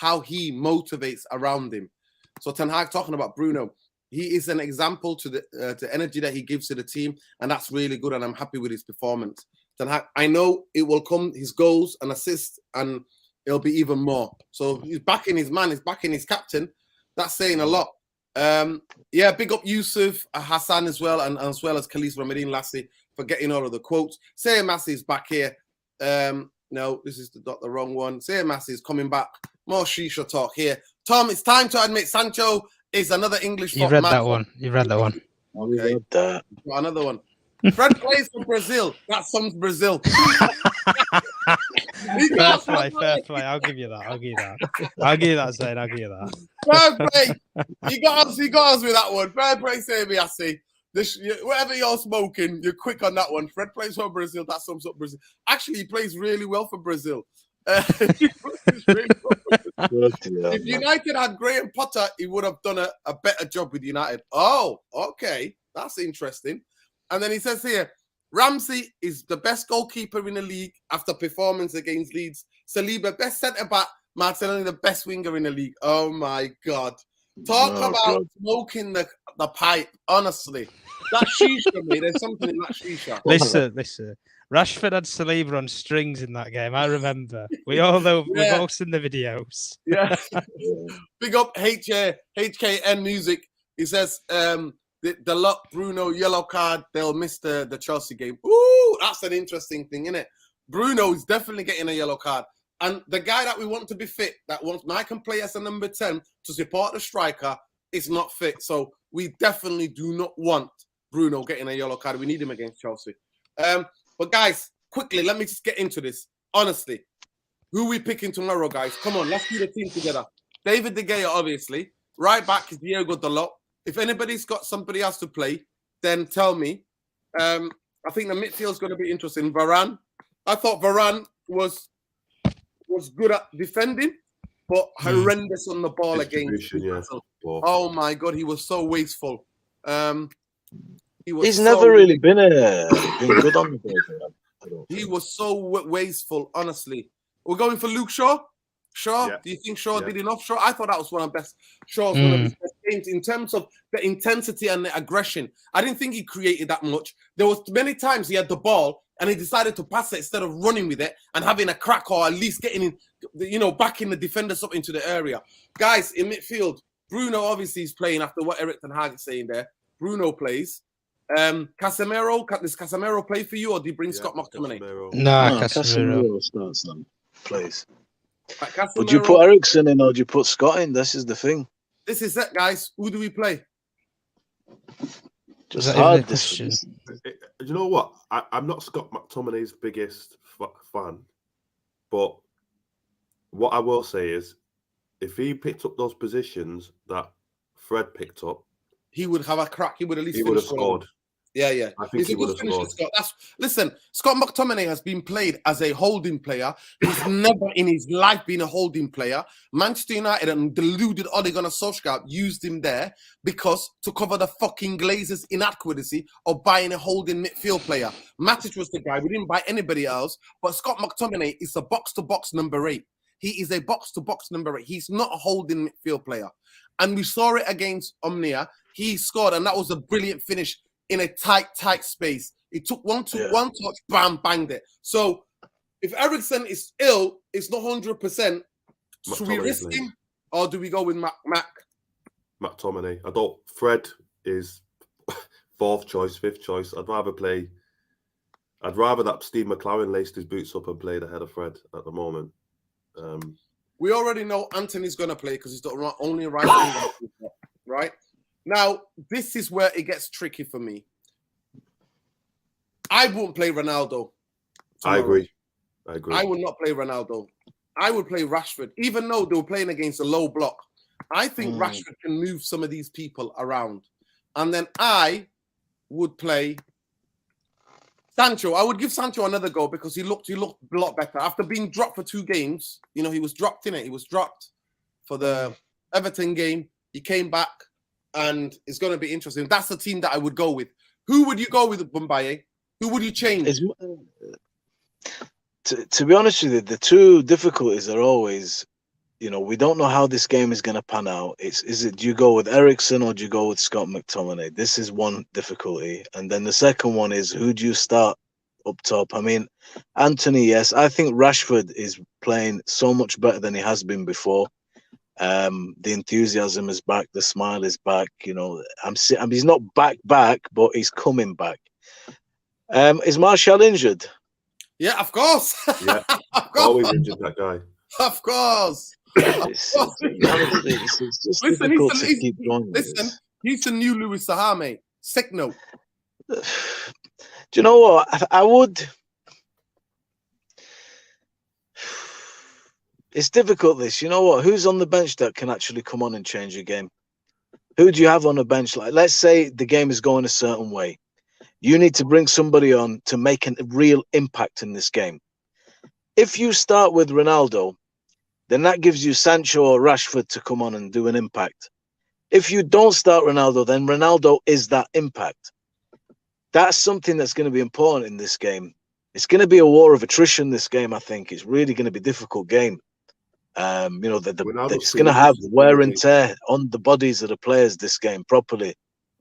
how he motivates around him. So Ten Hag talking about Bruno. He is an example to the energy that he gives to the team, and that's really good, and I'm happy with his performance. Ten Hag, I know it will come, his goals and assists, and it'll be even more. So he's backing his man, he's backing his captain. That's saying a lot. Big up Yusuf, Hassan as well, and as well as Khalees Ramadine Lassie for getting all of the quotes. Say Massey is back here. No, this is the wrong one. Say Massey is coming back. More Shisha talk here. Tom, it's time to admit Sancho is another English. You've read that one. You've read that one. Okay. Got another one. Fred plays for Brazil. That's some Brazil. Fair play. I'll give you that. I'll give you that, Zayn. I'll give you that. Fair play. He got us with that one. Fair play, Sabiassi. Whatever you're smoking, you're quick on that one. Fred plays for Brazil. That sums up Brazil. Actually, he plays really well for Brazil. If United had Graham Potter, he would have done a better job with United. Oh, okay. That's interesting. And then he says here, Ramsey is the best goalkeeper in the league after performance against Leeds. Saliba, best centre-back. Martinelli, the best winger in the league. Oh, my God. Talk about smoking the pipe, honestly. That shisha, mate. There's something in that shisha. Listen. Rashford had Saliba on strings in that game. I remember. We all know. We've all seen the videos. Yeah. Big up HKN Music. He says, the lot Bruno yellow card, they'll miss the Chelsea game. Ooh, that's an interesting thing, isn't it? Bruno is definitely getting a yellow card. And the guy that we want to be fit, that wants I can play as a number 10 to support the striker, is not fit. So we definitely do not want Bruno getting a yellow card. We need him against Chelsea. But guys, quickly, let me just get into this. Honestly, who are we picking tomorrow, guys? Come on, let's do the team together. David De Gea, obviously. Right back is Diego Dalot. If anybody's got somebody else to play, then tell me. I think the midfield's going to be interesting. Varane. I thought Varane was good at defending, but horrendous on the ball against. Yeah. Oh my God, he was so wasteful. He's never really been good on the ball. He was so wasteful, honestly. We're going for Luke Shaw. Shaw, do you think Shaw did enough? Shaw, I thought that was one of the best. Shaw's one of his best games in terms of the intensity and the aggression. I didn't think he created that much. There was many times he had the ball and he decided to pass it instead of running with it and having a crack or at least getting in, backing the defenders up into the area. Guys, in midfield, Bruno obviously is playing after what Eric Tenhag is saying there. Bruno plays. Casemiro, does Casemiro play for you or do you bring Scott McTominay? No, Casemiro starts and plays. Casemiro, Would you put Eriksen in or do you put Scott in? This is the thing. This is it, guys. Who do we play? Just hard. You know what? I'm not Scott McTominay's biggest fan, but what I will say is, if he picked up those positions that Fred picked up, he would have a crack. He would at least have scored. Yeah. I think he would have scored. Listen, Scott McTominay has been played as a holding player. He's never in his life been a holding player. Manchester United and deluded Ole Gunnar Solskjaer used him there because to cover the fucking Glazers' inadequacy of buying a holding midfield player. Matic was the guy. We didn't buy anybody else. But Scott McTominay is a box-to-box number 8. He is a box-to-box number 8. He's not a holding midfield player. And we saw it against Omnia. He scored, and that was a brilliant finish in a tight space. He took one touch, bam, banged it. So if Eriksen is ill, it's not 100%. Should we risk him or do we go with McTominay? Fred is 4th choice, 5th choice. I'd rather that Steve McLaren laced his boots up and played ahead of Fred at the moment. We already know Anthony's going to play because he's the only right winger, right? Now, this is where it gets tricky for me. I wouldn't play Ronaldo tomorrow. I agree. I would not play Ronaldo. I would play Rashford, even though they were playing against a low block. I think Rashford can move some of these people around. And then I would play Sancho. I would give Sancho another go because he looked a lot better. After being dropped for 2 games, he was dropped in it. He was dropped for the Everton game. He came back. And it's going to be interesting. That's the team that I would go with. Who would you go with, Bumbaye? Who would you change? To be honest with you, the two difficulties are always, we don't know how this game is going to pan out. Do you go with Eriksen or do you go with Scott McTominay? This is one difficulty. And then the second one is, who do you start up top? I mean, Anthony, yes. I think Rashford is playing so much better than he has been before. The enthusiasm is back, the smile is back. He's not back, but he's coming back. Is Martial injured? Yeah, of course. Yeah, always injured, that guy. Of course. It's just difficult to keep going. Listen, he's the new Louis Saha, mate. Sick note. Do you know what? I would. It's difficult, this. You know what? Who's on the bench that can actually come on and change your game? Who do you have on the bench? Like, let's say the game is going a certain way. You need to bring somebody on to make a real impact in this game. if you start with Ronaldo, then that gives you Sancho or Rashford to come on and do an impact. If you don't start Ronaldo, then Ronaldo is that impact. That's something that's going to be important in this game. It's going to be a war of attrition, this game, I think. It's really going to be a difficult game. You know, it's going to have wear and tear on the bodies of the players, this game, properly.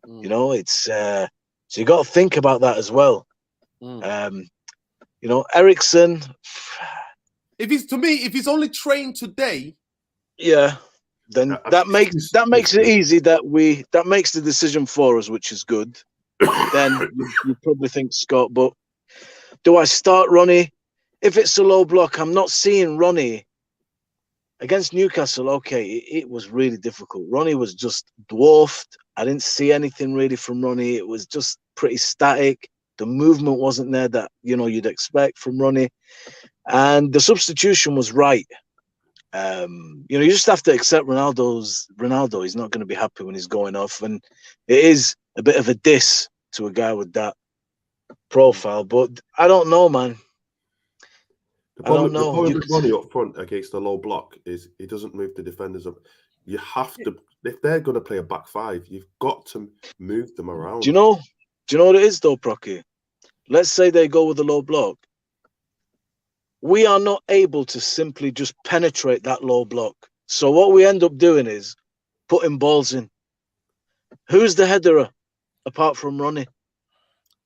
You know, it's so you got to think about that as well. You know, Eriksen. If he's only trained today, yeah, then that makes it easy that makes the decision for us, which is good. Then you probably think Scott, but do I start Ronnie? If it's a low block, I'm not seeing Ronnie against Newcastle. Okay, it was really difficult. Ronnie was just dwarfed. I didn't see anything really from Ronnie. It was just pretty static. The movement wasn't there that, you know, you'd expect from Ronnie. And the substitution was right. You know, you just have to accept Ronaldo. He's not going to be happy when he's going off. And it is a bit of a diss to a guy with that profile. But I don't know, man. The problem with Ronnie up front against the low block is he doesn't move the defenders up. You have to, if they're going to play a back five, you've got to move them around. Do you know what it is though, Procky? Let's say they go with the low block. We are not able to simply just penetrate that low block. So what we end up doing is putting balls Who's the headerer apart from Ronnie?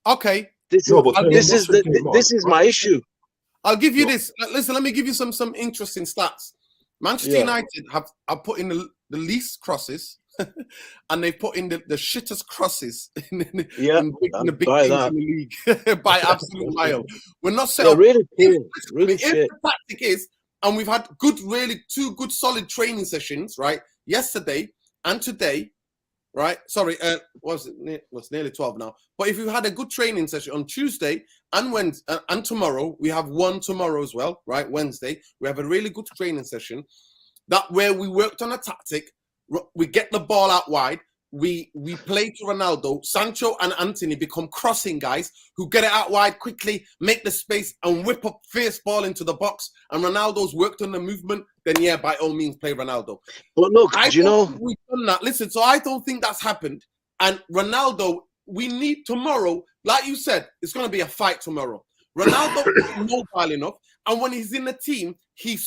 Okay. This is my issue. I'll give you this. Listen, let me give you some interesting stats. Manchester United have put in the least crosses, and they've put in the shittest crosses in the big games in the league by absolute mile. We're not set up. Really cool. Really shit. The tactic is, and we've had two good solid training sessions, right? Yesterday and today, right? Sorry, was nearly 12 now. But if you had a good training session on Tuesday and Wednesday and tomorrow, we have one tomorrow as well, right? Wednesday, we have a really good training session where we worked on a tactic. We get the ball out wide. We play to Ronaldo. Sancho and Anthony become crossing guys who get it out wide quickly, make the space, and whip up fierce ball into the box. And Ronaldo's worked on the movement. Then by all means, play Ronaldo. But look, we've done that. Listen, so I don't think that's happened. And Ronaldo, we need tomorrow, like you said, it's going to be a fight tomorrow. Ronaldo is mobile enough, and when he's in the team, he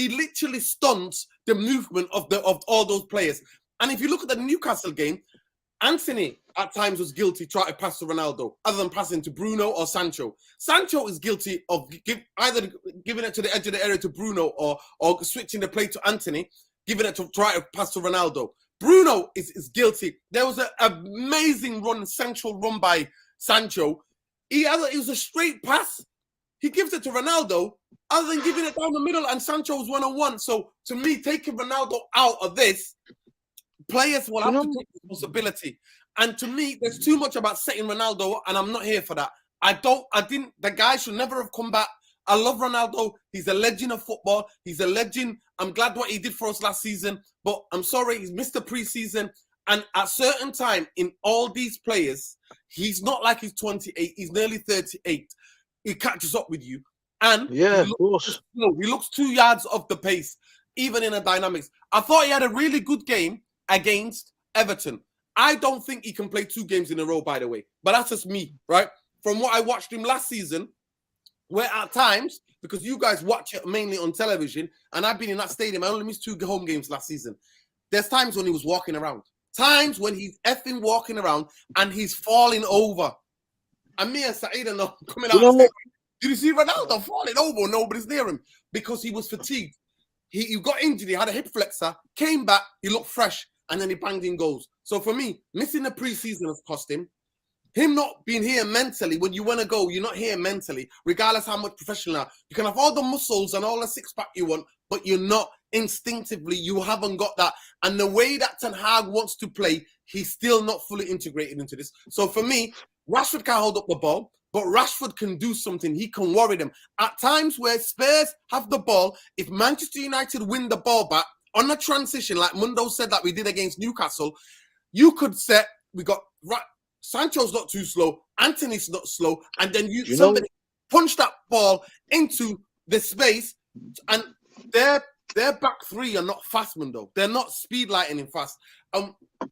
literally stunts the movement of all those players. And if you look at the Newcastle game, Anthony at times was guilty trying to pass to Ronaldo, other than passing to Bruno or Sancho. Sancho is guilty of either giving it to the edge of the area to Bruno or switching the play to Anthony, giving it to try to pass to Ronaldo. Bruno is guilty. There was an amazing central run by Sancho. It was a straight pass. He gives it to Ronaldo, other than giving it down the middle, and Sancho's 1-on-1. So to me, taking Ronaldo out of this, players will have to take responsibility. And to me, there's too much about setting Ronaldo, and I'm not here for that. The guy should never have come back. I love Ronaldo. He's a legend of football. He's a legend. I'm glad what he did for us last season, but I'm sorry, he's missed the preseason. And at a certain time in all these players, he's not like he's 28. He's nearly 38. He catches up with you. And of course. He looks 2 yards off the pace, even in the dynamics. I thought he had a really good game against Everton. I don't think he can play 2 games in a row, by the way. But that's just me, right? From what I watched him last season, where at times, because you guys watch it mainly on television, and I've been in that stadium, I only missed 2 home games last season. There's times when he was walking around. Times when he's effing walking around and he's falling over. And me and Saeed are not coming out and saying, did you see Ronaldo falling over? Nobody's near him because he was fatigued. He got injured. He had a hip flexor, came back, he looked fresh, and then he banged in goals. So for me, missing the preseason has cost him. Him not being here mentally, when you want to go, you're not here mentally, regardless how much professional you are. You can have all the muscles and all the six-pack you want, but you're not instinctively, you haven't got that. And the way that Tenhag wants to play, he's still not fully integrated into this. So for me, Rashford can't hold up the ball, but Rashford can do something. He can worry them. At times where Spurs have the ball, if Manchester United win the ball back on a transition, like Mundo said that we did against Newcastle, you could set, we got Sancho's not too slow, Anthony's not slow, and then somebody punch that ball into the space, and their back three are not fast, Mundo. They're not speed lightning fast.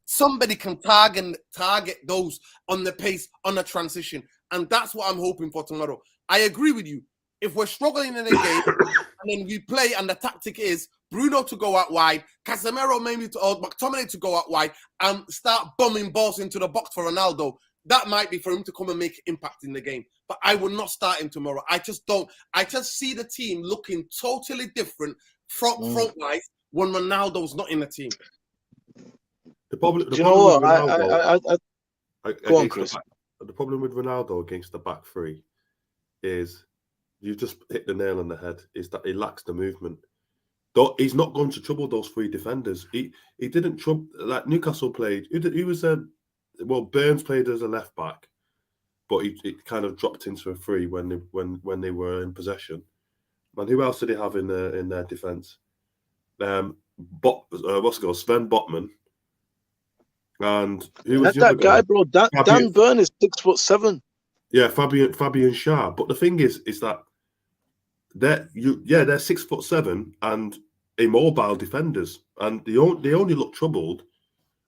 Somebody can target those on the pace, on the transition, and that's what I'm hoping for tomorrow. I agree with you. If we're struggling in a game, and then we play, and the tactic is Bruno to go out wide, Casemiro maybe or McTominay to go out wide, and start bombing balls into the box for Ronaldo, that might be for him to come and make impact in the game. But I will not start him tomorrow. I just don't. I just see the team looking totally different front-wise when Ronaldo's not in the team. The problem with Ronaldo against the back three is, you just hit the nail on the head, is that he lacks the movement. He's not going to trouble those three defenders. He didn't trouble, like Newcastle played. Burns played as a left back, but he kind of dropped into a three when they were in possession. And who else did he have in their defence? Sven Botman. And who was that guy, bro? Dan Burn is 6'7". Yeah, Fabian Schär. But the thing is that they're 6'7" and immobile defenders, and they only looked troubled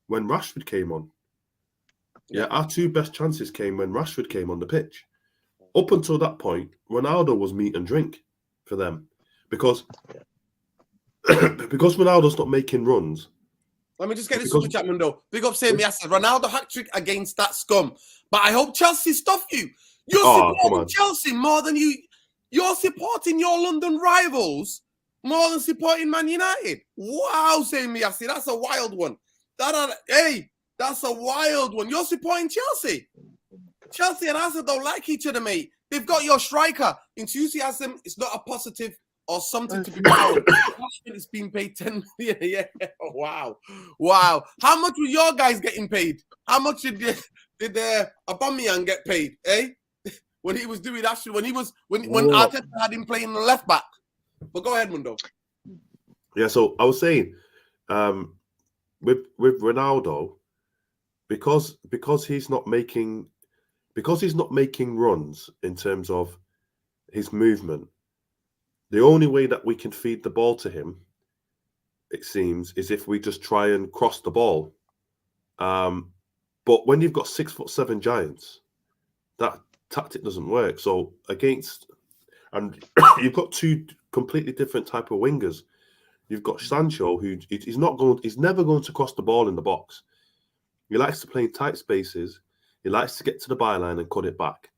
when Rashford came on. Yeah, our two best chances came when Rashford came on the pitch. Up until that point, Ronaldo was meat and drink for them, because Ronaldo's not making runs. Let me just get this super chat, Mundo. Big up, saying I said Ronaldo hat trick against that scum. But I hope Chelsea stuff you. You're supporting Chelsea more than you. You're supporting your London rivals more than supporting Man United. Wow, saying Miasi, that's a wild one. That's a wild one. You're supporting Chelsea. Chelsea and Arsenal don't like each other, mate. They've got your striker. Enthusiasm is not a positive or something to be proud of. Rashford is being paid 10 million a year. Wow. How much were your guys getting paid? How much did Aubameyang get paid? When he was doing Rashford, when Arteta had him playing the left back. But go ahead, Mundo. Yeah, so I was saying, with Ronaldo, because he's not making runs in terms of his movement. The only way that we can feed the ball to him, it seems, is if we just try and cross the ball. But when you've got 6'7" giants, that tactic doesn't work. So and you've got two completely different type of wingers. You've got Sancho, who he's never going to cross the ball in the box. He likes to play in tight spaces. He likes to get to the byline and cut it back.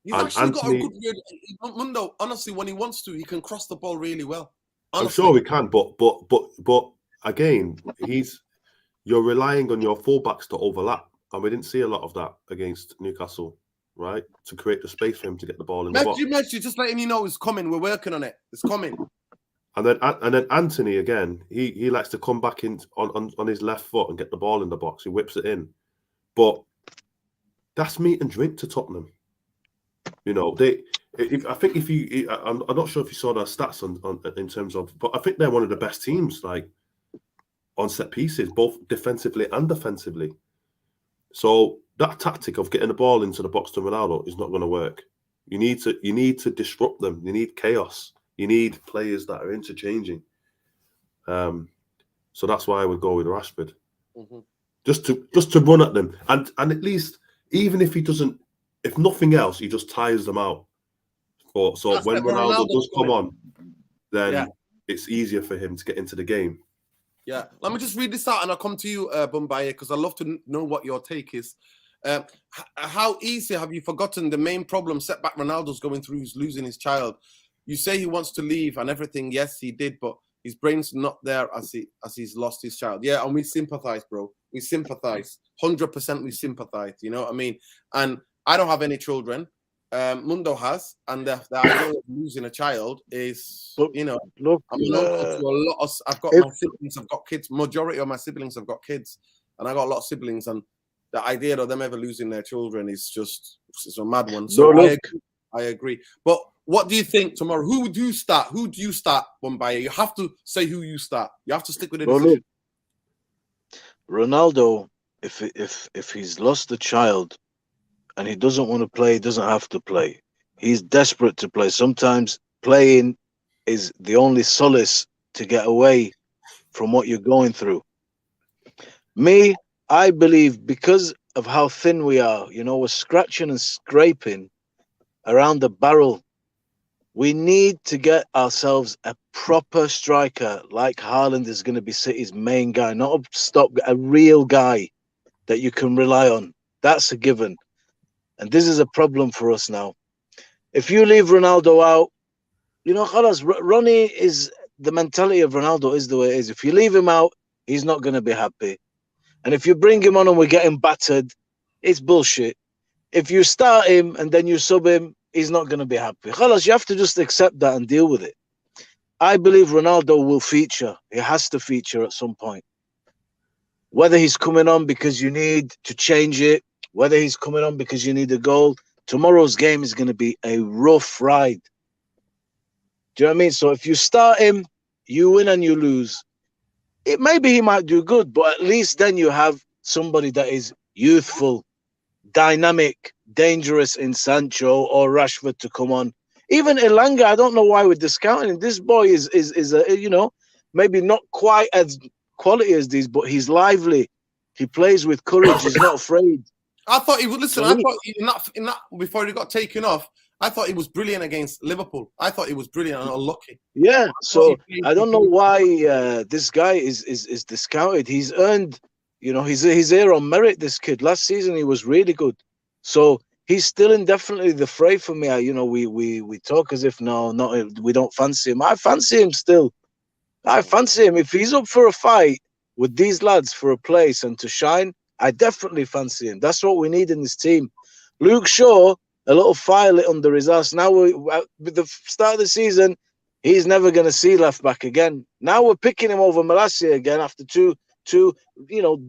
He's actually got a good word. Mundo, honestly, when he wants to, he can cross the ball really well. Honestly. I'm sure he can, but again, you're relying on your fullbacks to overlap, and we didn't see a lot of that against Newcastle, right? To create the space for him to get the ball in the box. Just letting you know it's coming. We're working on it. It's coming. And then Anthony again, he likes to come back in on his left foot and get the ball in the box. He whips it in, but that's meat and drink to Tottenham. You know, I'm not sure if you saw their stats on in terms of, but I think they're one of the best teams, like on set pieces, both defensively and offensively. So that tactic of getting the ball into the box to Ronaldo is not going to work. You need to disrupt them. You need chaos. You need players that are interchanging. So that's why I would go with Rashford, just to run at them, and at least even if he doesn't. If nothing else, he just tires them out. So when Ronaldo does come on, then it's easier for him to get into the game. Yeah. Let me just read this out and I'll come to you, Bumbaye, because I'd love to know what your take is. How easy have you forgotten the main problem setback Ronaldo's going through is losing his child? You say he wants to leave and everything. Yes, he did, but his brain's not there as he's lost his child. Yeah, and we sympathize, bro. We sympathize. 100% we sympathize. You know what I mean? And I don't have any children. Mundo has, and the idea of losing a child is, I'm an uncle to a lot of. I've got my siblings. I've got kids. Majority of my siblings have got kids, and I got a lot of siblings. And the idea of them ever losing their children is it's a mad one. So I agree. But what do you think tomorrow? Who would you start? Who do you start, Bumbaye? You have to say who you start. You have to stick with the decision. Ronaldo, if he's lost a child. And he doesn't want to play, he doesn't have to play. He's desperate to play. Sometimes playing is the only solace to get away from what you're going through. Me, I believe because of how thin we are, we're scratching and scraping around the barrel. We need to get ourselves a proper striker like Haaland is going to be City's main guy, not a real guy that you can rely on. That's a given. And this is a problem for us now. If you leave Ronaldo out, khalas, Ronnie is the mentality of Ronaldo is the way it is. If you leave him out, he's not going to be happy. And if you bring him on and we're getting battered, it's bullshit. If you start him and then you sub him, he's not going to be happy. Khalas, you have to just accept that and deal with it. I believe Ronaldo will feature. He has to feature at some point. Whether he's coming on because you need to change it, whether he's coming on because you need a goal, tomorrow's game is going to be a rough ride. Do you know what I mean? So if you start him, you win and you lose. Maybe he might do good, but at least then you have somebody that is youthful, dynamic, dangerous in Sancho or Rashford to come on. Even Elanga, I don't know why we're discounting him. This boy is maybe not quite as quality as these, but he's lively. He plays with courage. He's not afraid. I thought he would listen. I thought in that before he got taken off, I thought he was brilliant against Liverpool. I thought he was brilliant and unlucky. Yeah, so I don't know why this guy is discounted. He's earned, he's here on merit. This kid last season he was really good, so he's still indefinitely the fray for me. We talk as if we don't fancy him. I fancy him still. I fancy him if he's up for a fight with these lads for a place and to shine. I definitely fancy him. That's what we need in this team. Luke Shaw, a little fire lit under his ass. Now, with the start of the season, he's never going to see left back again. Now we're picking him over Malacia again after two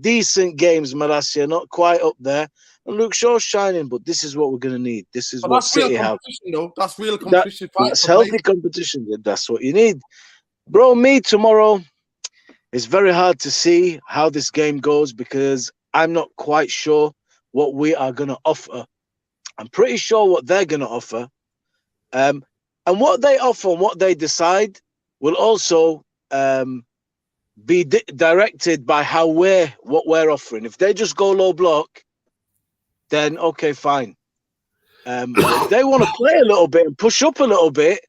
decent games. Malacia not quite up there, and Luke Shaw's shining. But this is what we're going to need. This is what City have. That's real competition. That's healthy competition. That's what you need, bro. Me tomorrow. It's very hard to see how this game goes because I'm not quite sure what we are going to offer. I'm pretty sure what they're going to offer. And what they offer and what they decide will also be directed by what we're offering. If they just go low block, then okay, fine. If they want to play a little bit and push up a little bit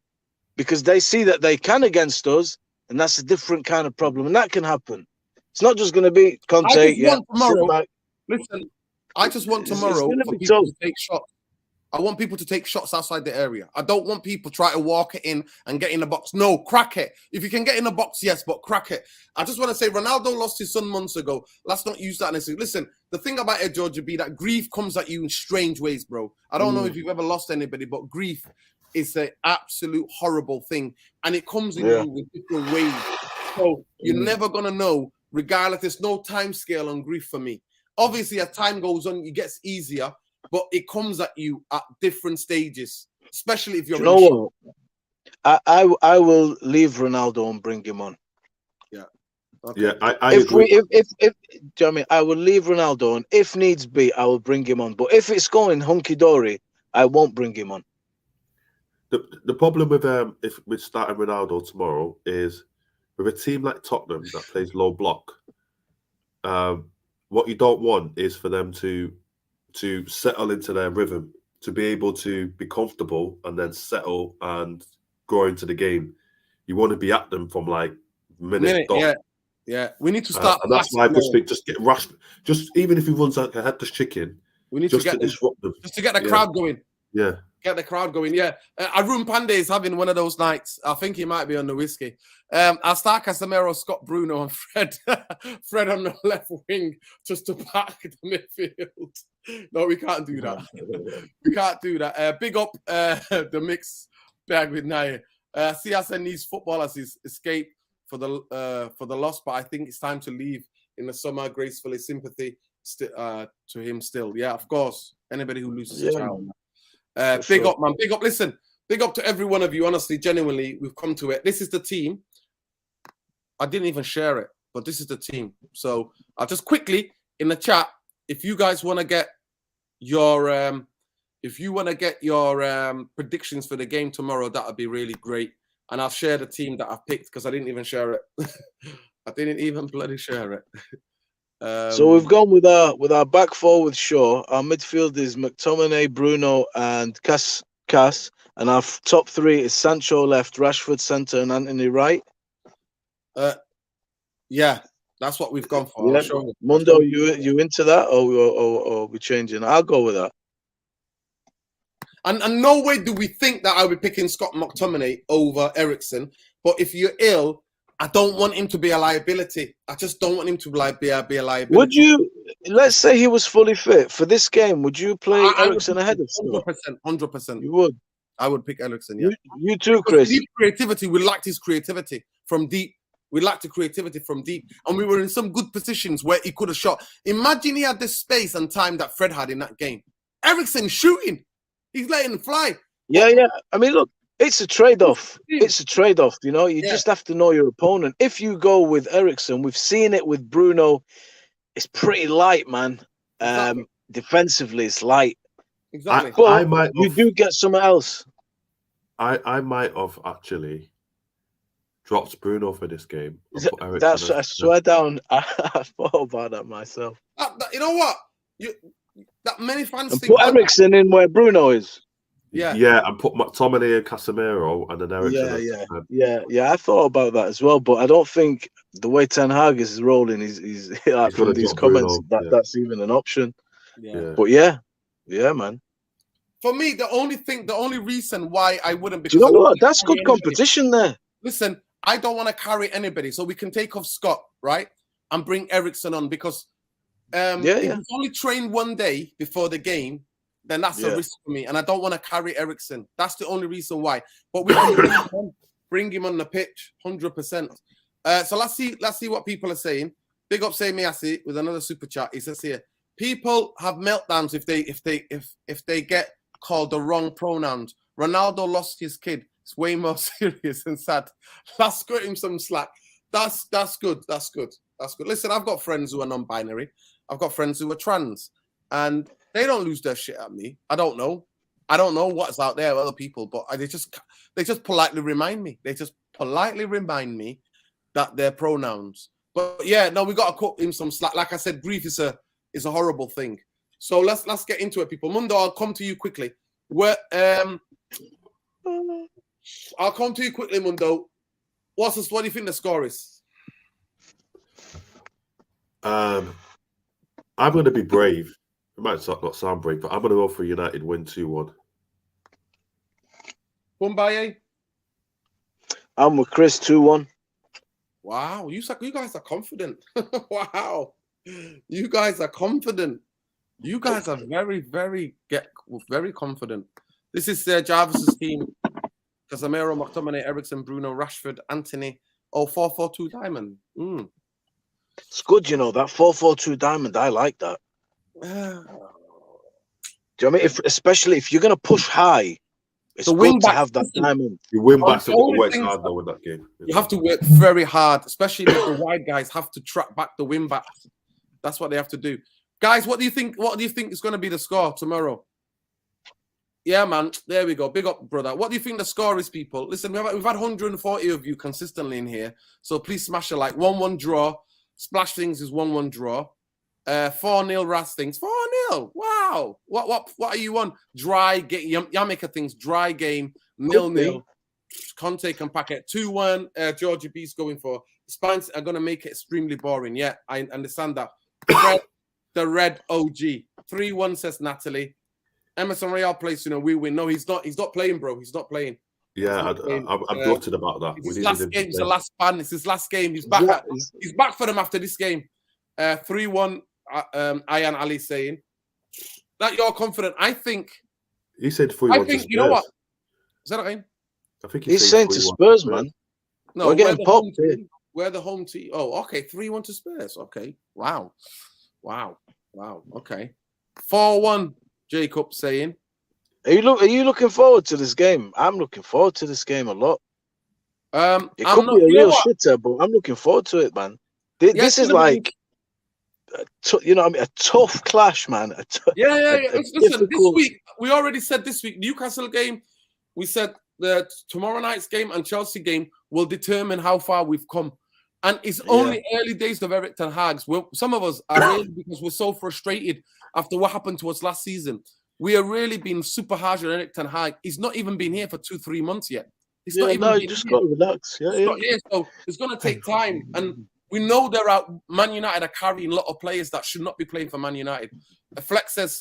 because they see that they can against us, and that's a different kind of problem. And that can happen. It's not just going to be Conte. Listen, I just want tomorrow for people to take shots. I want people to take shots outside the area. I don't want people try to walk it in and get in the box. No, crack it. If you can get in the box, yes, but crack it. I just want to say Ronaldo lost his son months ago. Let's not use that necessarily. Listen, the thing about it, Georgia, be that grief comes at you in strange ways, bro. I don't know if you've ever lost anybody, but grief is an absolute horrible thing. And it comes in you with different ways. So you're never going to know, regardless. There's no time scale on grief for me. Obviously, as time goes on, it gets easier. But it comes at you at different stages, especially if you're. I will leave Ronaldo and bring him on. Yeah, okay. Yeah. I agree. Do you know what I mean? I will leave Ronaldo, and if needs be, I will bring him on. But if it's going hunky dory, I won't bring him on. The problem with starting Ronaldo tomorrow is with a team like Tottenham that plays low block. What you don't want is for them to settle into their rhythm, to be able to be comfortable and then settle and grow into the game. You want to be at them from like minute dot. Yeah. We need to start. And that's why I just get rushed. Just even if he runs like a headless chicken, we need just to disrupt them. Just to get the crowd going. Yeah. Get the crowd going. Yeah. Arun Pandey is having one of those nights. I think he might be on the whiskey. I'll start Casemiro, Scott Bruno, and Fred. Fred on the left wing just to back the midfield. No, we can't do that. We can't do that. Big up the mix bag with Naya. CSN needs footballers escape for the loss, but I think it's time to leave in the summer gracefully. Sympathy to him still. Yeah, of course. Anybody who loses a child. Big up, man. Big up. Listen, big up to every one of you. Honestly, genuinely, we've come to it. This is the team. I didn't even share it, but this is the team. So I'll just quickly in the chat, if you guys want to get your if you want to get your predictions for the game tomorrow, that would be really great. And I'll share the team that I've picked because I didn't even share it. I didn't even bloody share it. So we've gone with our back four with Shaw. Our midfield is McTominay, Bruno, and Cass. And our top three is Sancho left, Rashford centre, and Anthony right. Yeah, that's what we've gone for. Yeah. Mundo, you into that, or we changing? I'll go with that. And no way do we think that I'll be picking Scott McTominay over Eriksen. But if you're ill, I don't want him to be a liability. I just don't want him to be a liability. Would you, let's say he was fully fit for this game, would you play Eriksen ahead of Scott? 100%. You would? I would pick Eriksen, yeah. You too, Chris. Deep creativity. We liked his creativity from deep. We liked the creativity from deep. And we were in some good positions where he could have shot. Imagine he had the space and time that Fred had in that game. Eriksen shooting. He's letting him fly. Yeah. I mean, look, it's a trade-off. It's a trade-off, you know. You just have to know your opponent. If you go with Eriksen, we've seen it with Bruno. It's pretty light, man. Exactly. Defensively, it's light. Exactly. But you do get something else. I might have actually dropped Bruno for this game. That's I swear down. I thought about that myself. You know what? That many fans and think put Eriksen in where Bruno is. Yeah, and put McTominay and Casemiro and then Eriksen. Yeah. I thought about that as well, but I don't think the way Tenhag is rolling, he's like from these comments that's even an option. Yeah. But yeah, man. For me, the only reason why I wouldn't be. Do you know what? That's good competition there. Listen, I don't want to carry anybody, so we can take off Scott, right, and bring Eriksen on because if he's only trained one day before the game, then that's a risk for me, and I don't want to carry Eriksen. That's the only reason why. But we can bring him on the pitch, 100%. So let's see what people are saying. Big up, say Miasi with another super chat. He says here, people have meltdowns if they get called the wrong pronouns. Ronaldo lost his kid. It's way more serious and sad. Let's cut him some slack. That's good. That's good. Listen, I've got friends who are non-binary. I've got friends who are trans, and they don't lose their shit at me. I don't know what's out there with other people, but they just politely remind me. They just politely remind me that they're pronouns. But yeah, no, we got to cut him some slack. Like I said, grief is a horrible thing. So let's get into it, people. Mundo, I'll come to you quickly. I'll come to you quickly, Mundo. What do you think the score is? I'm going to be brave. It might not sound brave, but I'm going to go for United win 2-1. Kumbaye? I'm with Chris 2-1. Wow, you guys are confident. Wow, you guys are confident. You guys are very, very confident. This is Jarvis's team. Casemiro, McTominay, Eriksen, Bruno, Rashford, Anthony. 4-4-2 diamond. It's good, you know, that 4-4-2 diamond. I like that. Do you know what I mean? Especially if you're going to push high, it's good to have that diamond. You win back, so you work hard though with that game. You have to work very hard, especially if the wide guys have to track back the win backs. That's what they have to do. Guys, what do you think? What do you think is going to be the score tomorrow? Yeah, man. There we go. Big up, brother. What do you think the score is, people? Listen, we've had 140 of you consistently in here, so please smash a like. 1-1 draw. Splash Things is 1-1 draw. 4-0 Ras Things. 4-0. Wow. What are you on? Dry game. Yamika Things. Dry game. 0-0. Conte can pack it. 2-1. Georgia B's going for. Spines are going to make it extremely boring. Yeah, I understand that. The red OG. 3-1 says Natalie. Emerson Real plays, we win. No, he's not playing, bro. He's not playing. Yeah, I'm gutted about that. It's his last game. It's the last ban. It's his last game. He's back. He's back for them after this game. 3-1. Ayan Ali saying that you're confident. I think he said 3-1. I think you know what? Is that again? I think he's saying to Spurs, man. No, we're getting popped here. We're the home team. Oh, okay. 3-1 to Spurs. Okay. Wow. Okay. 4-1. Jacob saying. Are you looking forward to this game? I'm looking forward to this game a lot. It could be a real shitter, but I'm looking forward to it, man. This is like you know what I mean, a tough clash, man. Yeah. Listen, this week we already said this week Newcastle game. We said the tomorrow night's game and Chelsea game will determine how far we've come. And it's only early days of Erik Tenhag's. Some of us are really, because we're so frustrated after what happened to us last season. We are really being super harsh on Erik Tenhag. He's not even been here for 2-3 months yet. He's not even you just got to relax. So it's going to take time. And we know there are Man United are carrying a lot of players that should not be playing for Man United. Flex says,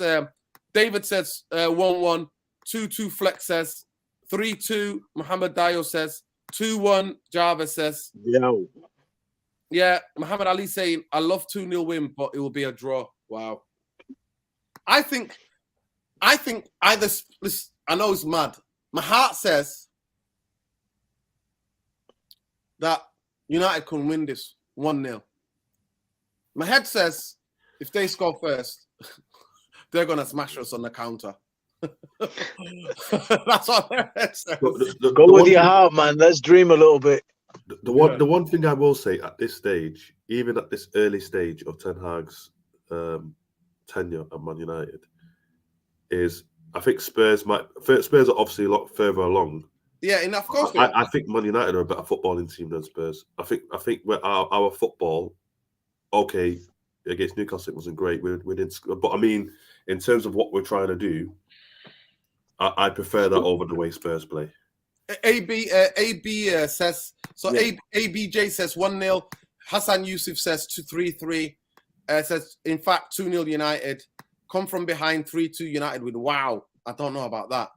David says 1-1, 2-2 Flex says, 3-2 Mohamed Dayo says, 2-1 Java says. Yeah, Muhammad Ali saying, I love 2-0 win, but it will be a draw. Wow. I think either, I know it's mad. My heart says that United can win this 1-0. My head says if they score first, they're going to smash us on the counter. That's what my head says. Go with your heart, man. Let's dream a little bit. The one thing I will say at this stage, even at this early stage of Ten Hag's tenure at Man United, is I think Spurs are obviously a lot further along. Yeah, and of course. I think Man United are a better footballing team than Spurs. I think our football, okay, against Newcastle it wasn't great. We didn't, but I mean, in terms of what we're trying to do, I prefer that over the way Spurs play. AB says so. Yeah. ABJ says 1-0. Hassan Yusuf says 2-3-3. Says in fact 2-0 United. Come from behind 3-2 United with wow. I don't know about that.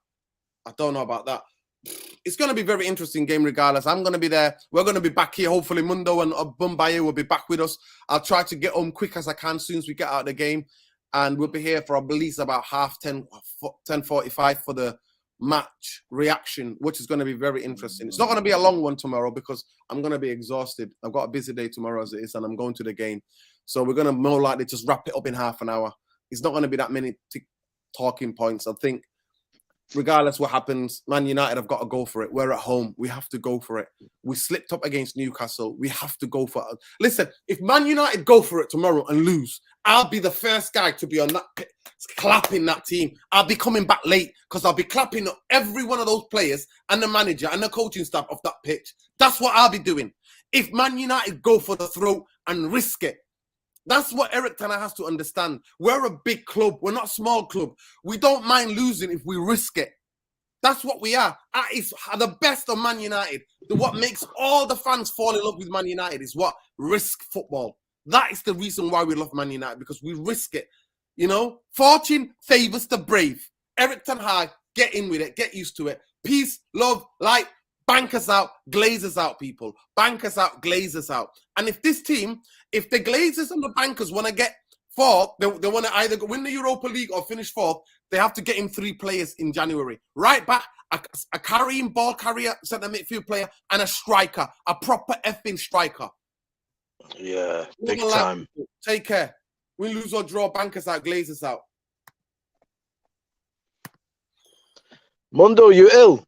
It's going to be a very interesting game regardless. I'm going to be there. We're going to be back here. Hopefully Mundo and Bumbaye will be back with us. I'll try to get home quick as I can as soon as we get out of the game. And we'll be here for at least about 10:45 for the match reaction, which is going to be very interesting. It's not going to be a long one tomorrow because I'm going to be exhausted. I've got a busy day tomorrow as it is, and I'm going to the game. So we're going to more likely just wrap it up in half an hour. It's not going to be that many talking points. I think regardless what happens, Man United have got to go for it. We're at home. We have to go for it. We slipped up against Newcastle. We have to go for it. Listen, if Man United go for it tomorrow and lose, I'll be the first guy to be on that clapping that team. I'll be coming back late because I'll be clapping every one of those players and the manager and the coaching staff of that pitch. That's what I'll be doing. If Man United go for the throat and risk it, that's what Erik Ten Hag has to understand. We're a big club. We're not a small club. We don't mind losing if we risk it. That's what we are. It's the best of Man United. What makes all the fans fall in love with Man United is what? Risk football. That is the reason why we love Man United, because we risk it. You know, fortune favors the brave. Erik Ten Hag, get in with it. Get used to it. Peace, love, light. Bankers out, Glazers out, people. Bankers out, Glazers out. And if this team, if the Glazers and the Bankers want to get fourth, they want to either win the Europa League or finish fourth, they have to get in 3 players in January. Right back, a carrying ball carrier, centre midfield player, and a striker, a proper effing striker. Yeah, big time. Take care. Win, lose or draw, Bankers out, Glazers out. Mundo, you ill?